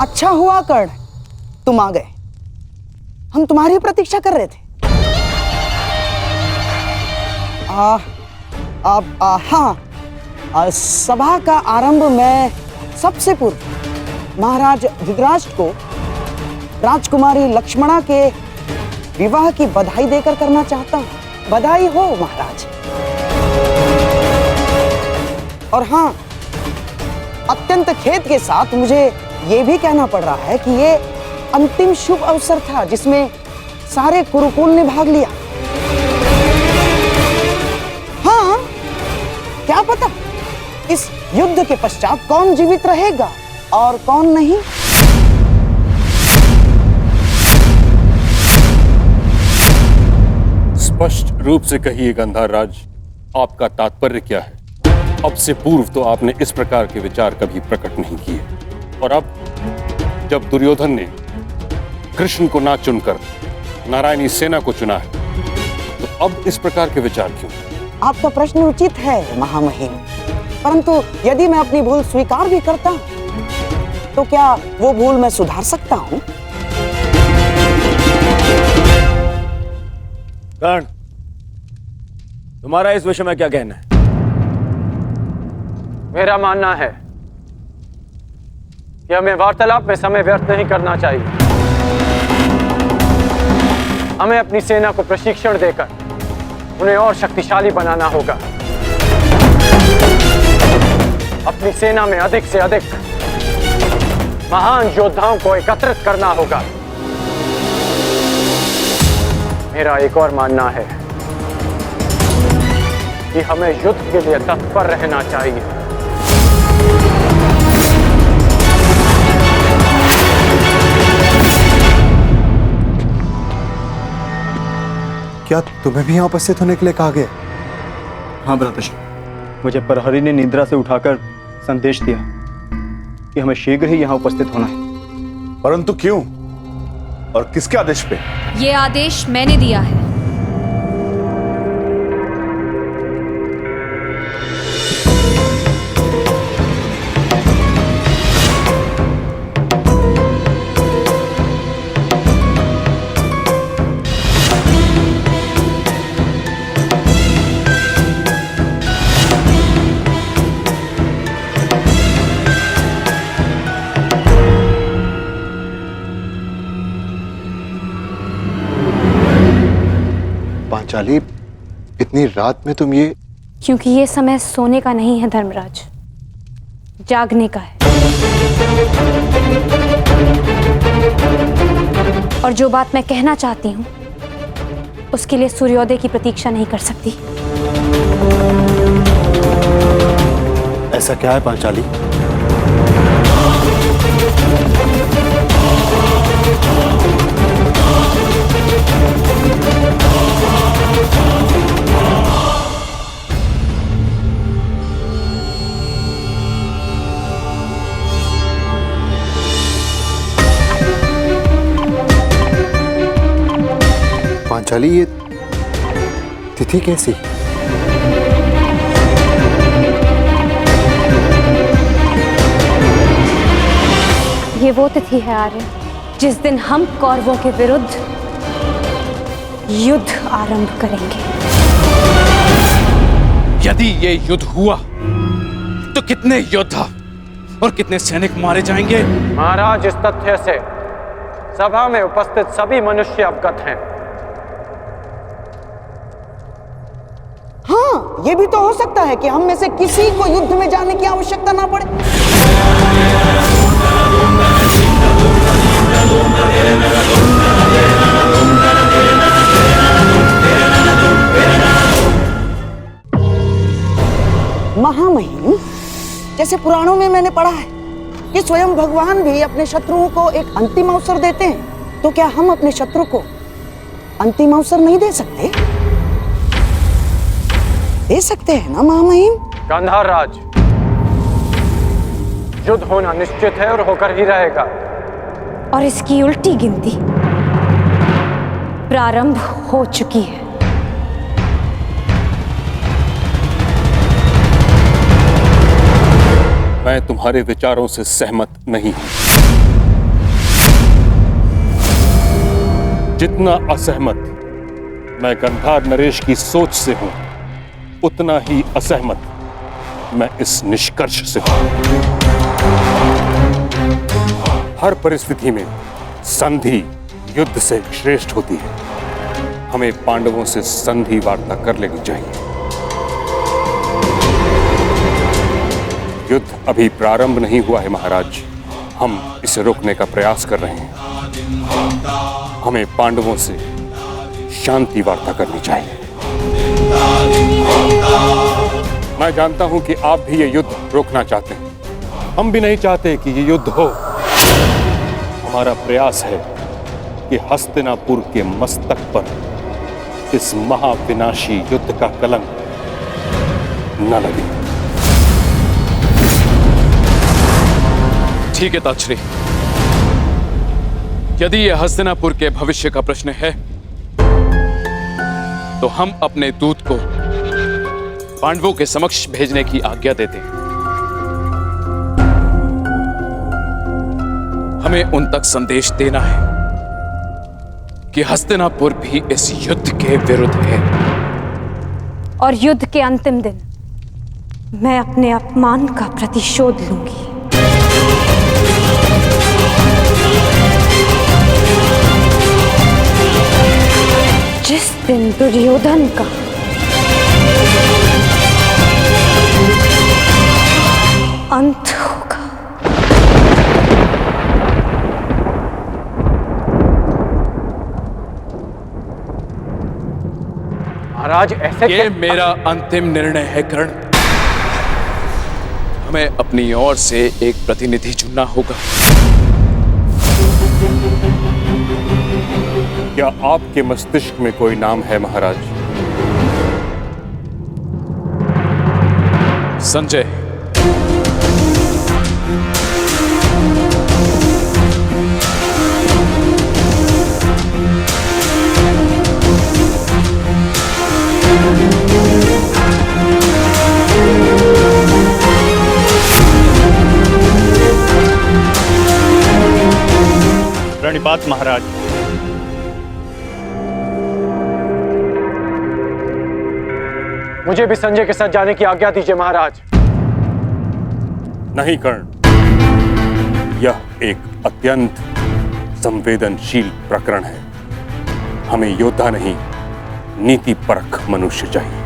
अच्छा हुआ कर्ण, तुम आ गए। हम तुम्हारी प्रतीक्षा कर रहे थे। हाँ, सभा का आरंभ मैं सबसे पूर्व महाराज धृतराष्ट्र को राजकुमारी लक्ष्मणा के विवाह की बधाई देकर करना चाहता हूँ। बधाई हो महाराज। और हाँ, अत्यंत खेद के साथ मुझे ये भी कहना पड़ रहा है कि ये अंतिम शुभ अवसर था जिसमें सारे कुरुकुल ने भाग लिया। हाँ, क्या पता इस युद्ध के पश्चात कौन जीवित रहेगा और कौन नहीं। स्पष्ट रूप से कहिए गंधार राज, आपका तात्पर्य क्या है? अब से पूर्व तो आपने इस प्रकार के विचार कभी प्रकट नहीं किए, और अब जब दुर्योधन ने कृष्ण को ना चुनकर नारायणी सेना को चुना है, तो अब इस प्रकार के विचार क्यों? आपका प्रश्न उचित है महामहिम, परंतु यदि मैं अपनी भूल स्वीकार भी करता हूं तो क्या वो भूल मैं सुधार सकता हूं? कर्ण, तुम्हारा इस विषय में क्या कहना है? मेरा मानना है कि हमें वार्तालाप में समय व्यर्थ नहीं करना चाहिए। हमें अपनी सेना को प्रशिक्षण देकर उन्हें और शक्तिशाली बनाना होगा। अपनी सेना में अधिक से अधिक महान योद्धाओं को एकत्रित करना होगा। मेरा एक और मानना है कि हमें युद्ध के लिए तत्पर रहना चाहिए। क्या तुम्हें भी यहाँ उपस्थित होने के लिए कहा गया? हाँ भ्राताश्री, मुझे प्रहरी ने निद्रा से उठाकर संदेश दिया कि हमें शीघ्र ही यहाँ उपस्थित होना है। परंतु क्यों और किसके आदेश पे? ये आदेश मैंने दिया है। पांचाली, इतनी रात में तुम ये? क्योंकि ये समय सोने का नहीं है धर्मराज, जागने का है। और जो बात मैं कहना चाहती हूँ उसके लिए सूर्योदय की प्रतीक्षा नहीं कर सकती। ऐसा क्या है पांचाली? पांचाली, ये तिथि कैसी? ये वो तिथि है आर्य जिस दिन हम कौरवों के विरुद्ध युद्ध आरंभ करेंगे। यदि ये युद्ध हुआ तो कितने योद्धा और कितने सैनिक मारे जाएंगे? महाराज, इस तथ्य से सभा में उपस्थित सभी मनुष्य अवगत हैं। हाँ, ये भी तो हो सकता है कि हम में से किसी को युद्ध में जाने की आवश्यकता ना पड़े। महामहिम, जैसे पुराणों में मैंने पढ़ा है कि स्वयं भगवान भी अपने शत्रुओं को एक अंतिम अवसर देते हैं, तो क्या हम अपने शत्रु को अंतिम अवसर नहीं दे सकते? दे सकते हैं ना महामहिम? गांधार राज, युद्ध होना निश्चित है और होकर ही रहेगा। और इसकी उल्टी गिनती प्रारंभ हो चुकी है। मैं तुम्हारे विचारों से सहमत नहीं हूं। जितना असहमत मैं गंधार नरेश की सोच से हूं, उतना ही असहमत मैं इस निष्कर्ष से हूं। हर परिस्थिति में संधि युद्ध से श्रेष्ठ होती है। हमें पांडवों से संधि वार्ता कर लेनी चाहिए। युद्ध अभी प्रारंभ नहीं हुआ है महाराज, हम इसे रोकने का प्रयास कर रहे हैं। हमें पांडवों से शांति वार्ता करनी चाहिए। मैं जानता हूं कि आप भी ये युद्ध रोकना चाहते हैं। हम भी नहीं चाहते कि ये युद्ध हो। हमारा प्रयास है कि हस्तिनापुर के मस्तक पर इस महाविनाशी युद्ध का कलंक न लगे। ठीक है ताक्षरी, यदि यह हस्तिनापुर के भविष्य का प्रश्न है तो हम अपने दूत को पांडवों के समक्ष भेजने की आज्ञा देते हैं। हमें उन तक संदेश देना है कि हस्तिनापुर भी इस युद्ध के विरुद्ध है। और युद्ध के अंतिम दिन मैं अपने अपमान का प्रतिशोध लूंगी। जिस दिन दुर्योधन का अंत होगा। महाराज, ऐसे ये मेरा अंतिम निर्णय है कर्ण। हमें अपनी ओर से एक प्रतिनिधि चुनना होगा। क्या आपके मस्तिष्क में कोई नाम है महाराज? संजय, प्रणिपात महाराज। मुझे भी संजय के साथ जाने की आज्ञा दीजिए महाराज। नहीं कर्ण, यह एक अत्यंत संवेदनशील प्रकरण है। हमें योद्धा नहीं, नीतिपरक मनुष्य चाहिए।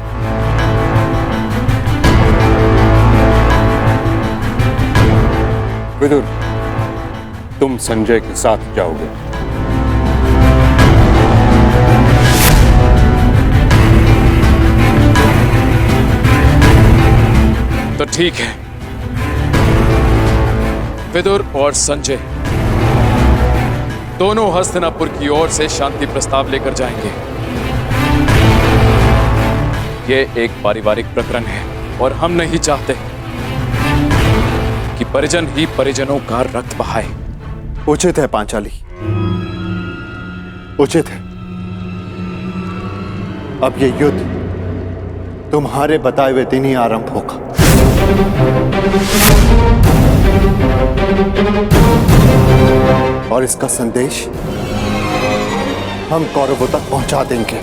विदुर, तुम संजय के साथ जाओगे। तो ठीक है, विदुर और संजय दोनों हस्तिनापुर की ओर से शांति प्रस्ताव लेकर जाएंगे। यह एक पारिवारिक प्रकरण है और हम नहीं चाहते कि परिजन ही परिजनों का रक्त बहाए। उचित है पांचाली, उचित है। अब ये युद्ध तुम्हारे बताए हुए दिन ही आरंभ होगा। और इसका संदेश हम कौरवों तक पहुंचा देंगे।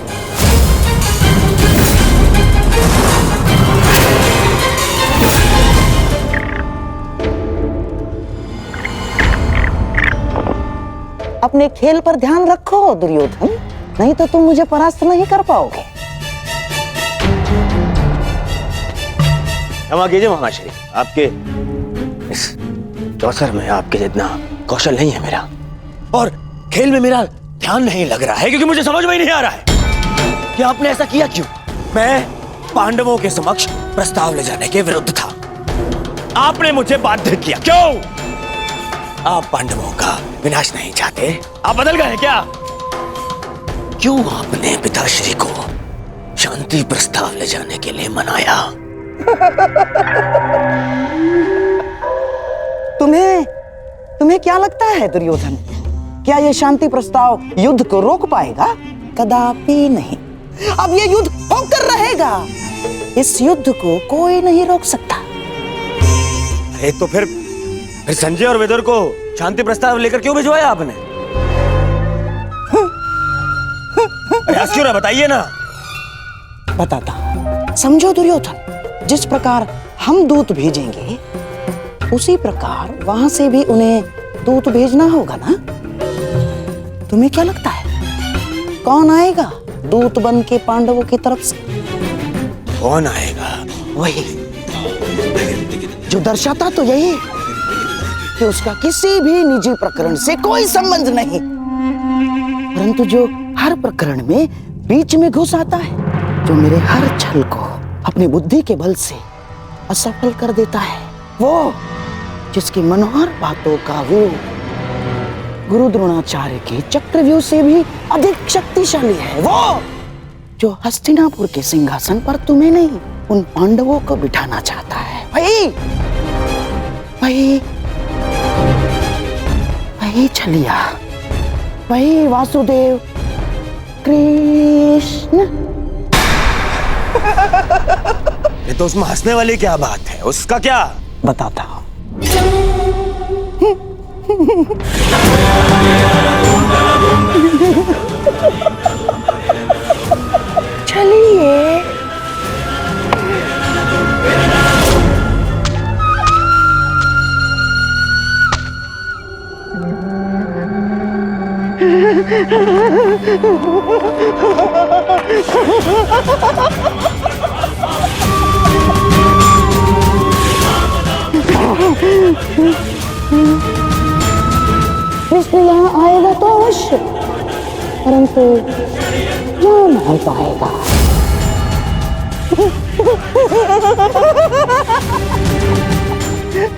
अपने खेल पर ध्यान रखो दुर्योधन, नहीं तो तुम मुझे परास्त नहीं कर पाओगे। क्षमा कीजिए महाश्री, आपके इस अवसर में आपके जितना कौशल नहीं है मेरा, और खेल में मेरा ध्यान नहीं लग रहा है, क्योंकि मुझे समझ में ही नहीं आ रहा है कि आपने ऐसा किया क्यों। मैं पांडवों के समक्ष प्रस्ताव ले जाने के विरुद्ध था, आपने मुझे बाध्य किया। क्यों? आप पांडवों का विनाश नहीं चाहते? आप बदल गए हैं क्या? क्यों आपने पिताश्री को शांति प्रस्ताव ले जाने के लिए मनाया? तुम्हें क्या लगता है दुर्योधन, क्या यह शांति प्रस्ताव युद्ध को रोक पाएगा? कदापि नहीं। अब यह युद्ध होकर रहेगा। इस युद्ध को कोई नहीं रोक सकता। अरे तो फिर संजय और विदुर को शांति प्रस्ताव लेकर क्यों भिजवाया आपने? अरे क्यों ना बताइए ना। बताता, समझो दुर्योधन, जिस प्रकार हम दूत भेजेंगे उसी प्रकार वहां से भी उन्हें दूत भेजना होगा ना। तुम्हें क्या लगता है कौन आएगा दूत बन के पांडवों की तरफ से? कौन आएगा? वही जो दर्शाता तो यही कि उसका किसी भी निजी प्रकरण से कोई संबंध नहीं, परंतु जो हर प्रकरण में बीच में घुस आता है, जो मेरे हर छल को अपनी बुद्धि के बल से असफल कर देता है, वो जिसकी मनोहर बातों का व्यू गुरु द्रोणाचार्य के चक्रव्यूह से भी अधिक शक्तिशाली है, वो जो हस्तिनापुर के सिंहासन पर तुम्हें नहीं उन पांडवों को बिठाना चाहता है। वही छलिया, वही वासुदेव कृष्ण। ये तो उसमें हंसने वाली क्या बात है? उसका क्या? बताता हूं। चलिए। कृष्ण यहाँ आएगा तो अवश्य, परंतु जा नहीं पाएगा।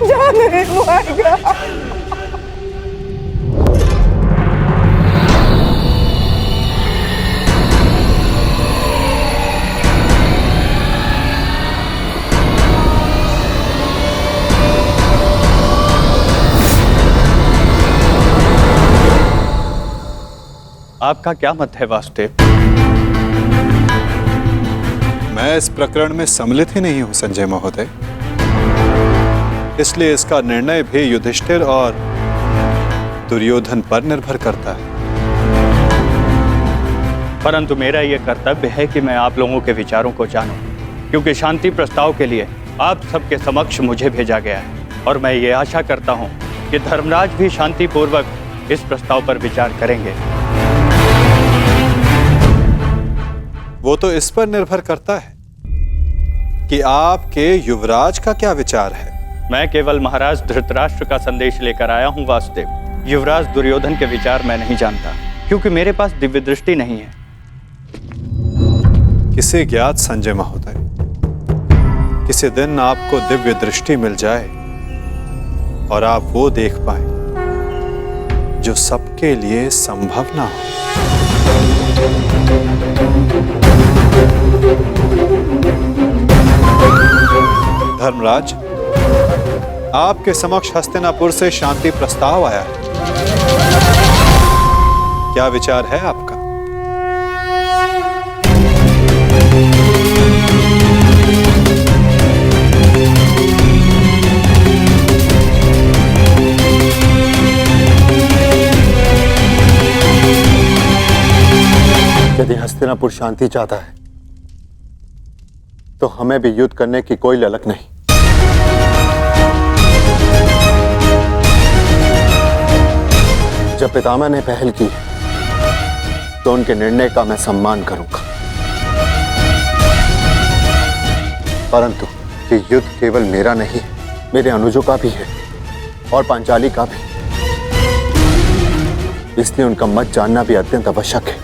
जा नहीं पाएगा। आपका क्या मत है वासुदेव? मैं इस प्रकरण में सम्मिलित ही नहीं हूं संजय महोदय, इसलिए इसका निर्णय भी युधिष्ठिर और दुर्योधन पर निर्भर करता है। परंतु मेरा यह कर्तव्य है कि मैं आप लोगों के विचारों को जानूं, क्योंकि शांति प्रस्ताव के लिए आप सबके समक्ष मुझे भेजा गया है और मैं ये आशा करता हूं कि धर्मराज भी शांतिपूर्वक इस प्रस्ताव पर विचार करेंगे। वो तो इस पर निर्भर करता है कि आपके युवराज का क्या विचार है। मैं केवल महाराज धृतराष्ट्र का संदेश लेकर आया हूं वासुदेव। युवराज दुर्योधन के विचार मैं नहीं जानता, क्योंकि मेरे पास दिव्य दृष्टि नहीं है। किसे ज्ञात संजय महोदय, किसी दिन आपको दिव्य दृष्टि मिल जाए और आप वो देख पाए जो सबके लिए संभव ना हो। धर्मराज, आपके समक्ष हस्तिनापुर से शांति प्रस्ताव आया है। क्या विचार है आपका? यदि हस्तिनापुर शांति चाहता है तो हमें भी युद्ध करने की कोई ललक नहीं। जब पितामह ने पहल की तो उनके निर्णय का मैं सम्मान करूंगा, परंतु ये युद्ध केवल मेरा नहीं, मेरे अनुजों का भी है और पांचाली का भी, इसलिए उनका मत जानना भी अत्यंत आवश्यक है।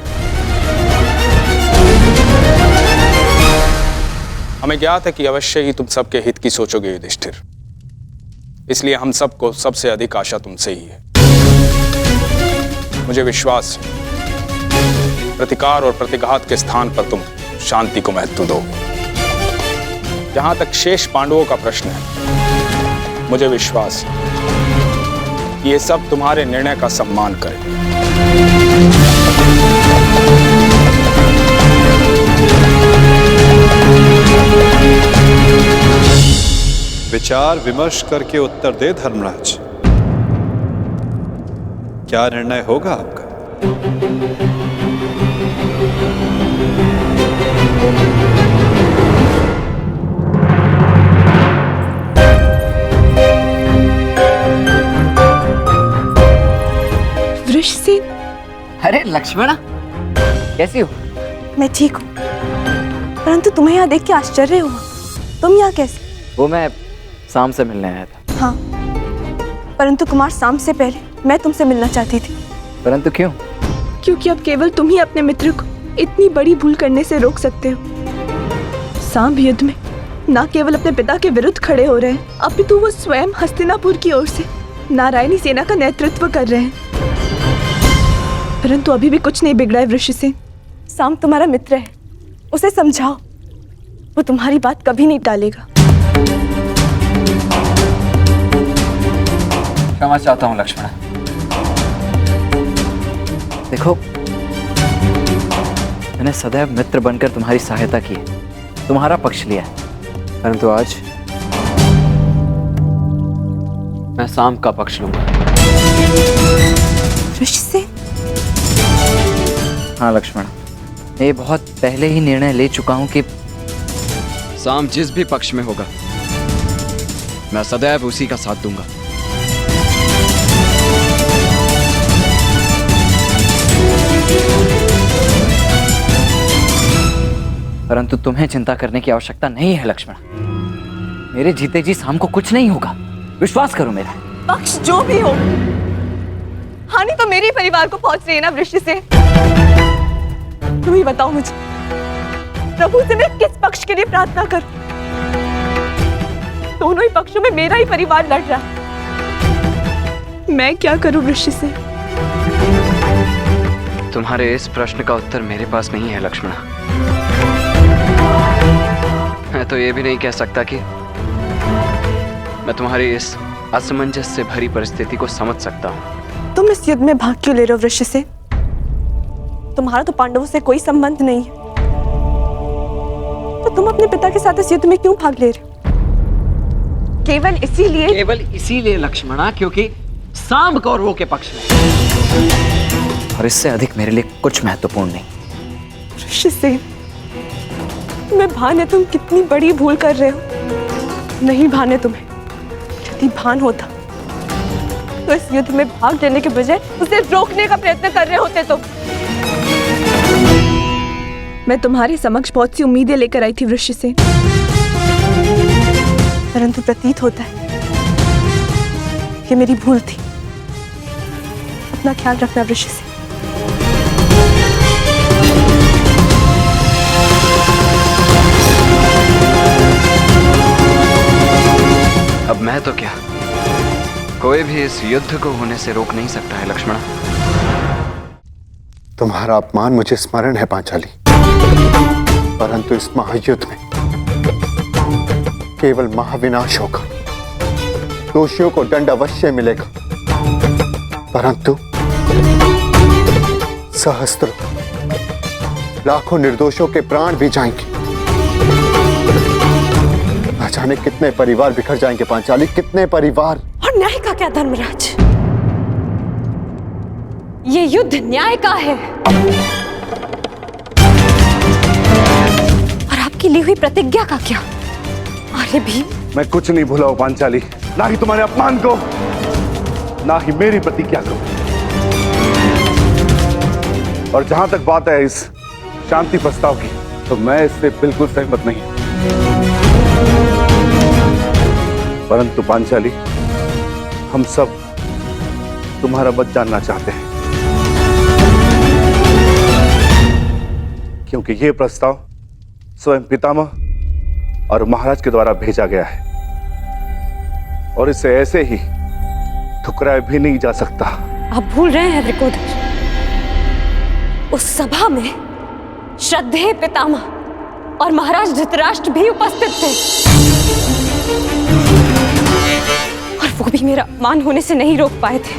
हमें ज्ञात है कि अवश्य ही तुम सबके हित की सोचोगे युधिष्ठिर, इसलिए हम सबको सबसे अधिक आशा तुमसे ही है। मुझे विश्वास है प्रतिकार और प्रतिघात के स्थान पर तुम शांति को महत्व दो। जहां तक शेष पांडवों का प्रश्न है, मुझे विश्वास है कि ये सब तुम्हारे निर्णय का सम्मान करें। विचार विमर्श करके उत्तर दे धर्मराज, क्या निर्णय होगा आपका? वृषसेन, अरे लक्ष्मणा, कैसी हो? मैं ठीक हूँ, परंतु तुम्हें यहाँ देख के आश्चर्य हुआ। तुम यहाँ कैसे? वो मैं शाम से मिलने आया था। हाँ, परंतु कुमार शाम से पहले मैं तुमसे मिलना चाहती थी। परंतु क्यों? क्योंकि अब केवल तुम ही अपने मित्र को इतनी बड़ी भूल करने से रोक सकते हो। सांब युद्ध में न केवल अपने पिता के विरुद्ध खड़े हो रहे हैं, अपितु वो स्वयं हस्तिनापुर की ओर से नारायणी सेना का नेतृत्व कर रहे हैं। परंतु अभी भी कुछ नहीं बिगड़ा है वृषसेन। सांब तुम्हारा मित्र है, उसे समझाओ, वो तुम्हारी बात कभी नहीं टालेगा। क्षमा चाहता हूं लक्ष्मण। देखो, मैंने सदैव मित्र बनकर तुम्हारी सहायता की है, तुम्हारा पक्ष लिया है, परंतु आज मैं शाम का पक्ष लूंगा। वृषसेन? हाँ लक्ष्मण, मैं बहुत पहले ही निर्णय ले चुका हूं कि शाम जिस भी पक्ष में होगा, मैं सदैव उसी का साथ दूंगा। परंतु तुम्हें चिंता करने की आवश्यकता नहीं है लक्ष्मण। मेरे जीते जी शाम को कुछ नहीं होगा, विश्वास करो मेरा। पक्ष जो भी हो, हानि तो मेरे परिवार को पहुंच रही है ना वृषसेन। तुम ही बताओ मुझे, प्रभु से मैं किस पक्ष के लिए प्रार्थना करूं? दोनों ही पक्षों में मेरा ही परिवार लड़ रहा है। मैं क्या करूं वृषसेन? तुम्हारे इस प्रश्न का उत्तर मेरे पास नहीं है लक्ष्मण। मैं तो ये भी नहीं कह सकता कि मैं तुम्हारी इस असमंजस से भरी परिस्थिति को समझ सकता हूँ। तुम इस युद्ध में भाग क्यों ले रहे हो वृषसेन? तुम्हारा तो पांडवों से कोई संबंध नहीं है, तो तुम अपने पिता के साथ इस युद्ध में क्यों भाग ले रहे हो? केवल इसीलिए लक्ष्मणा, क्योंकि सांब कौरवों के पक्ष में, और इससे अधिक मेरे लिए कुछ महत्वपूर्ण नहीं। ऋषिसेन, मैं भान है तुम कितनी बड़ी भूल कर रहे हो। नहीं भान है तुम्हें, यदि भान होता तो इस युद्ध में भाग लेने के बजाय उसे रोकने का प्रयत्न कर रहे होते तुम। मैं तुम्हारे समक्ष बहुत सी उम्मीदें लेकर आई थी ऋषिसेन, परंतु प्रतीत होता है कि मेरी भूल थी। अपना ख्याल रखना ऋषिसेन। अब मैं तो क्या, कोई भी इस युद्ध को होने से रोक नहीं सकता है लक्ष्मण। तुम्हारा अपमान मुझे स्मरण है पांचाली, परंतु इस महायुद्ध में केवल महाविनाश होगा। दोषियों को दंड अवश्य मिलेगा, परंतु सहस्त्रों लाखों निर्दोषों के प्राण भी जाएंगे। न जाने कितने परिवार बिखर जाएंगे पांचाली, कितने परिवार। और न्याय का क्या धर्मराज? ये युद्ध न्याय का है, और आपकी ली हुई प्रतिज्ञा का क्या? अरे भीम, मैं कुछ नहीं भूला हूं पांचाली, ना ही तुम्हारे अपमान को, ना ही मेरी प्रतिज्ञा को। और जहां तक बात है इस शांति प्रस्ताव की, तो मैं इससे बिल्कुल सहमत नहीं। परंतु पांचाली, हम सब तुम्हारा मत जानना चाहते हैं, क्योंकि यह प्रस्ताव स्वयं पितामह और महाराज के द्वारा भेजा गया है, और इसे ऐसे ही ठुकराया भी नहीं जा सकता। आप भूल रहे हैं वृकोदर, उस सभा में श्रद्धेय पितामह और महाराज धृतराष्ट्र भी उपस्थित थे, और वो भी मेरा अपमान होने से नहीं रोक पाए थे।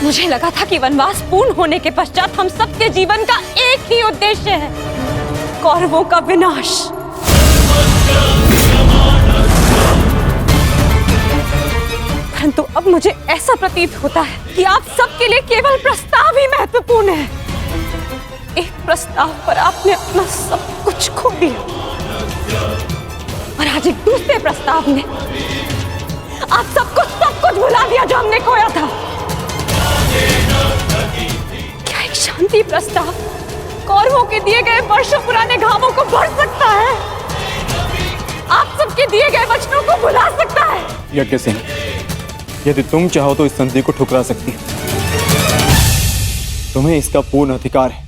मुझे लगा था कि वनवास पूर्ण होने के पश्चात हम सबके जीवन का एक ही उद्देश्य है, कौरवों का विनाश। परंतु अब मुझे ऐसा प्रतीत होता है कि आप सबके लिए केवल प्रस्ताव ही महत्वपूर्ण है। एक प्रस्ताव पर आपने अपना सब कुछ खो दिया, और आज एक दूसरे प्रस्ताव में आप सब कुछ भुला दिया जो हमने खोया था। क्या एक शांति प्रस्ताव कौरवों के दिए गए वर्षों पुराने घावों को भर सकता है? आप सबके दिए गए वचनों को भुला सकता है? यज्ञसेन, यदि तुम चाहो तो इस संधि को ठुकरा सकती हो। तुम्हें इसका पूर्ण अधिकार है,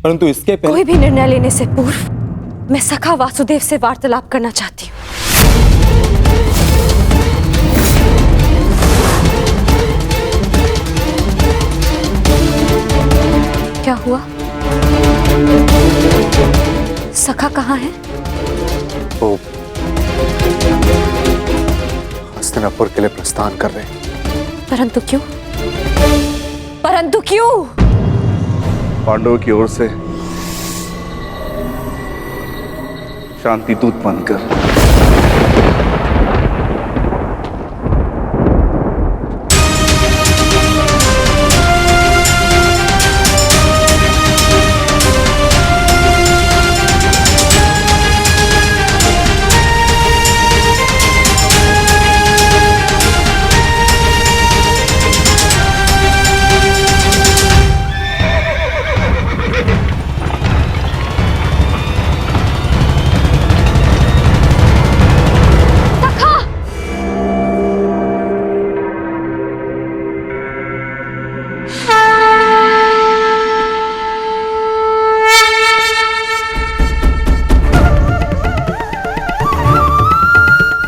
परंतु इसके पहले कोई भी निर्णय लेने से पूर्व मैं सखा वासुदेव से वार्तालाप करना चाहती हूँ। क्या हुआ? सखा कहाँ है? वो हस्तिनापुर के लिए प्रस्थान कर रहे हैं। परंतु क्यों? परंतु क्यों? पांडवों की ओर से शांति दूत बनकर।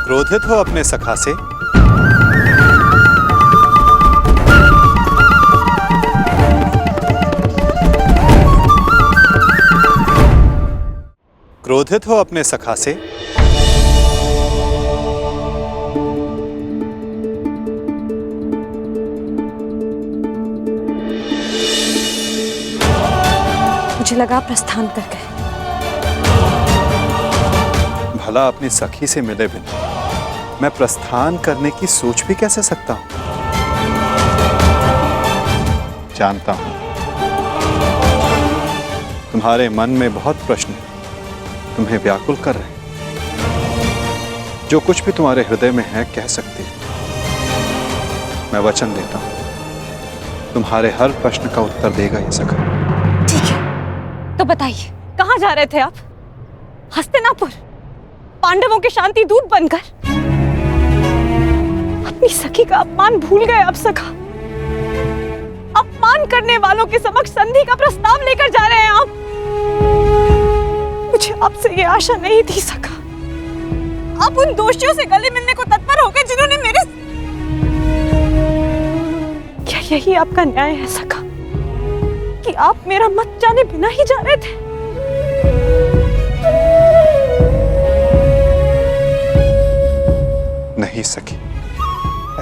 क्रोधित हो अपने सखा से? क्रोधित हो अपने सखा से? लगा प्रस्थान कर गए। भला अपनी सखी से मिले बिना मैं प्रस्थान करने की सोच भी कैसे सकता हूं? जानता हूं तुम्हारे मन में बहुत प्रश्न तुम्हें व्याकुल कर रहे हैं। जो कुछ भी तुम्हारे हृदय में है कह सकती हो। मैं वचन देता हूं तुम्हारे हर प्रश्न का उत्तर देगा ये सखा। ठीक है, तो बताइए कहां जा रहे थे आप? हस्तिनापुर, पांडवों के शांति दूत बनकर? अपनी सखी का अपमान भूल गए आप सखा? अपमान करने वालों के समक्ष संधि का प्रस्ताव लेकर जा रहे हैं आप? मुझे आपसे ये आशा नहीं थी सखा। आप उन दोषियों से गले मिलने को तत्पर हो गए जिन्होंने मेरे... क्या यही आपका न्याय है सखा कि आप मेरा मत जाने बिना ही जा रहे थे? नहीं सखी,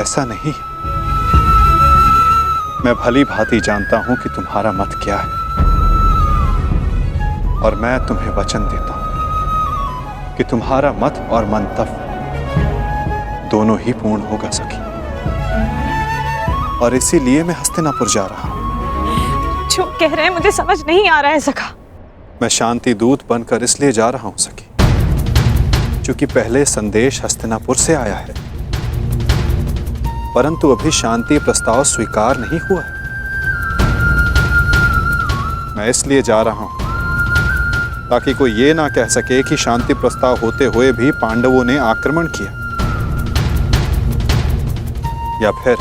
ऐसा नहीं। मैं भली भांति जानता हूं कि तुम्हारा मत क्या है और मैं तुम्हें वचन देता हूं कि तुम्हारा मत और मंतव्य दोनों ही पूर्ण होगा सखी। और इसीलिए मैं हस्तिनापुर जा रहा हूं। जो कह रहे हैं मुझे समझ नहीं आ रहा है सखा। मैं शांति दूत बनकर इसलिए जा रहा हूं सखी क्योंकि पहले संदेश हस्तिनापुर से आया है, परंतु अभी शांति प्रस्ताव स्वीकार नहीं हुआ है। मैं इसलिए जा रहा हूं ताकि कोई ये ना कह सके कि शांति प्रस्ताव होते हुए भी पांडवों ने आक्रमण किया, या फिर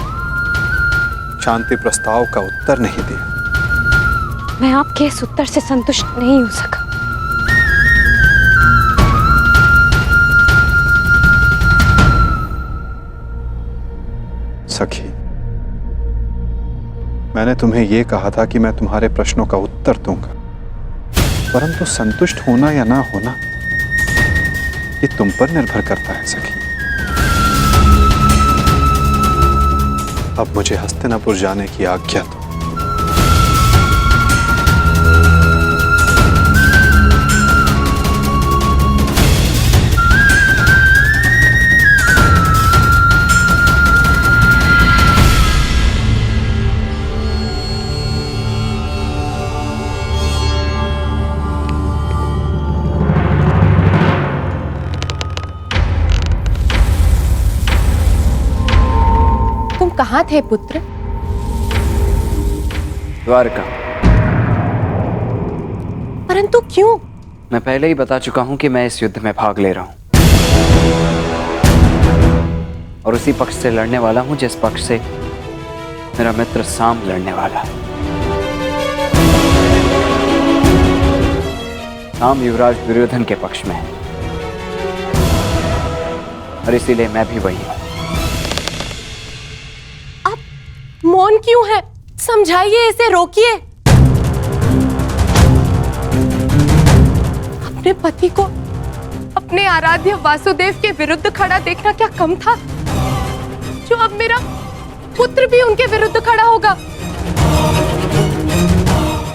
शांति प्रस्ताव का उत्तर नहीं दिया। मैं आपके इस उत्तर से संतुष्ट नहीं हो सका। सखी, मैंने तुम्हें यह कहा था कि मैं तुम्हारे प्रश्नों का उत्तर दूंगा, परंतु संतुष्ट होना या ना होना ये तुम पर निर्भर करता है सखी। अब मुझे हस्तिनापुर जाने की आज्ञा दो। कहाँ थे पुत्र? द्वारका। परंतु क्यों? मैं पहले ही बता चुका हूं कि मैं इस युद्ध में भाग ले रहा हूं और उसी पक्ष से लड़ने वाला हूं जिस पक्ष से मेरा मित्र साम लड़ने वाला है। साम युवराज दुर्योधन के पक्ष में है और इसीलिए मैं भी वही हूं। मौन क्यों है? समझाइए, इसे रोकिए। अपने पति को अपने आराध्य वासुदेव के विरुद्ध खड़ा देखना क्या कम था, जो अब मेरा पुत्र भी उनके विरुद्ध खड़ा होगा?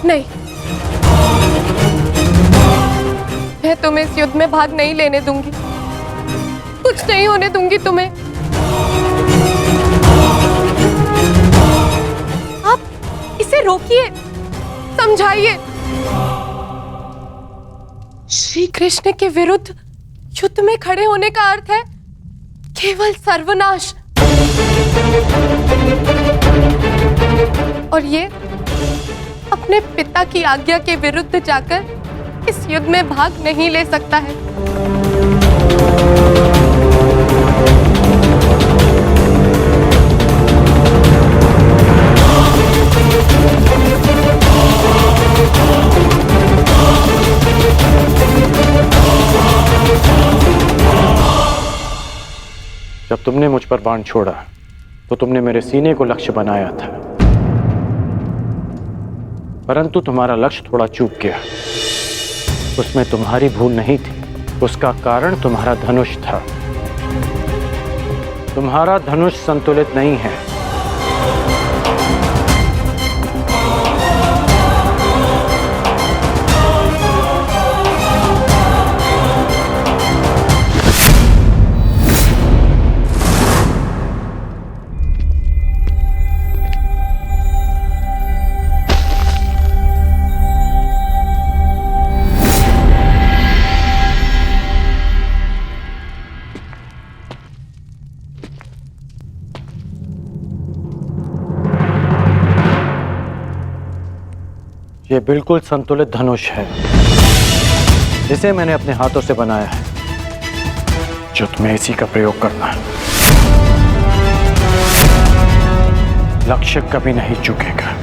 नहीं, मैं तुम्हें इस युद्ध में भाग नहीं लेने दूंगी। कुछ नहीं होने दूंगी तुम्हें। इसे रोकिए, समझाइए। श्री कृष्ण के विरुद्ध युद्ध में खड़े होने का अर्थ है केवल सर्वनाश, और ये अपने पिता की आज्ञा के विरुद्ध जाकर इस युद्ध में भाग नहीं ले सकता है। जब तुमने मुझ पर बाण छोड़ा तो तुमने मेरे सीने को लक्ष्य बनाया था, परंतु तुम्हारा लक्ष्य थोड़ा चूक गया। उसमें तुम्हारी भूल नहीं थी, उसका कारण तुम्हारा धनुष था। तुम्हारा धनुष संतुलित नहीं है। ये बिल्कुल संतुलित धनुष है, इसे मैंने अपने हाथों से बनाया है, जो तुम्हें इसी का प्रयोग करना है। लक्ष्य कभी नहीं चूकेगा।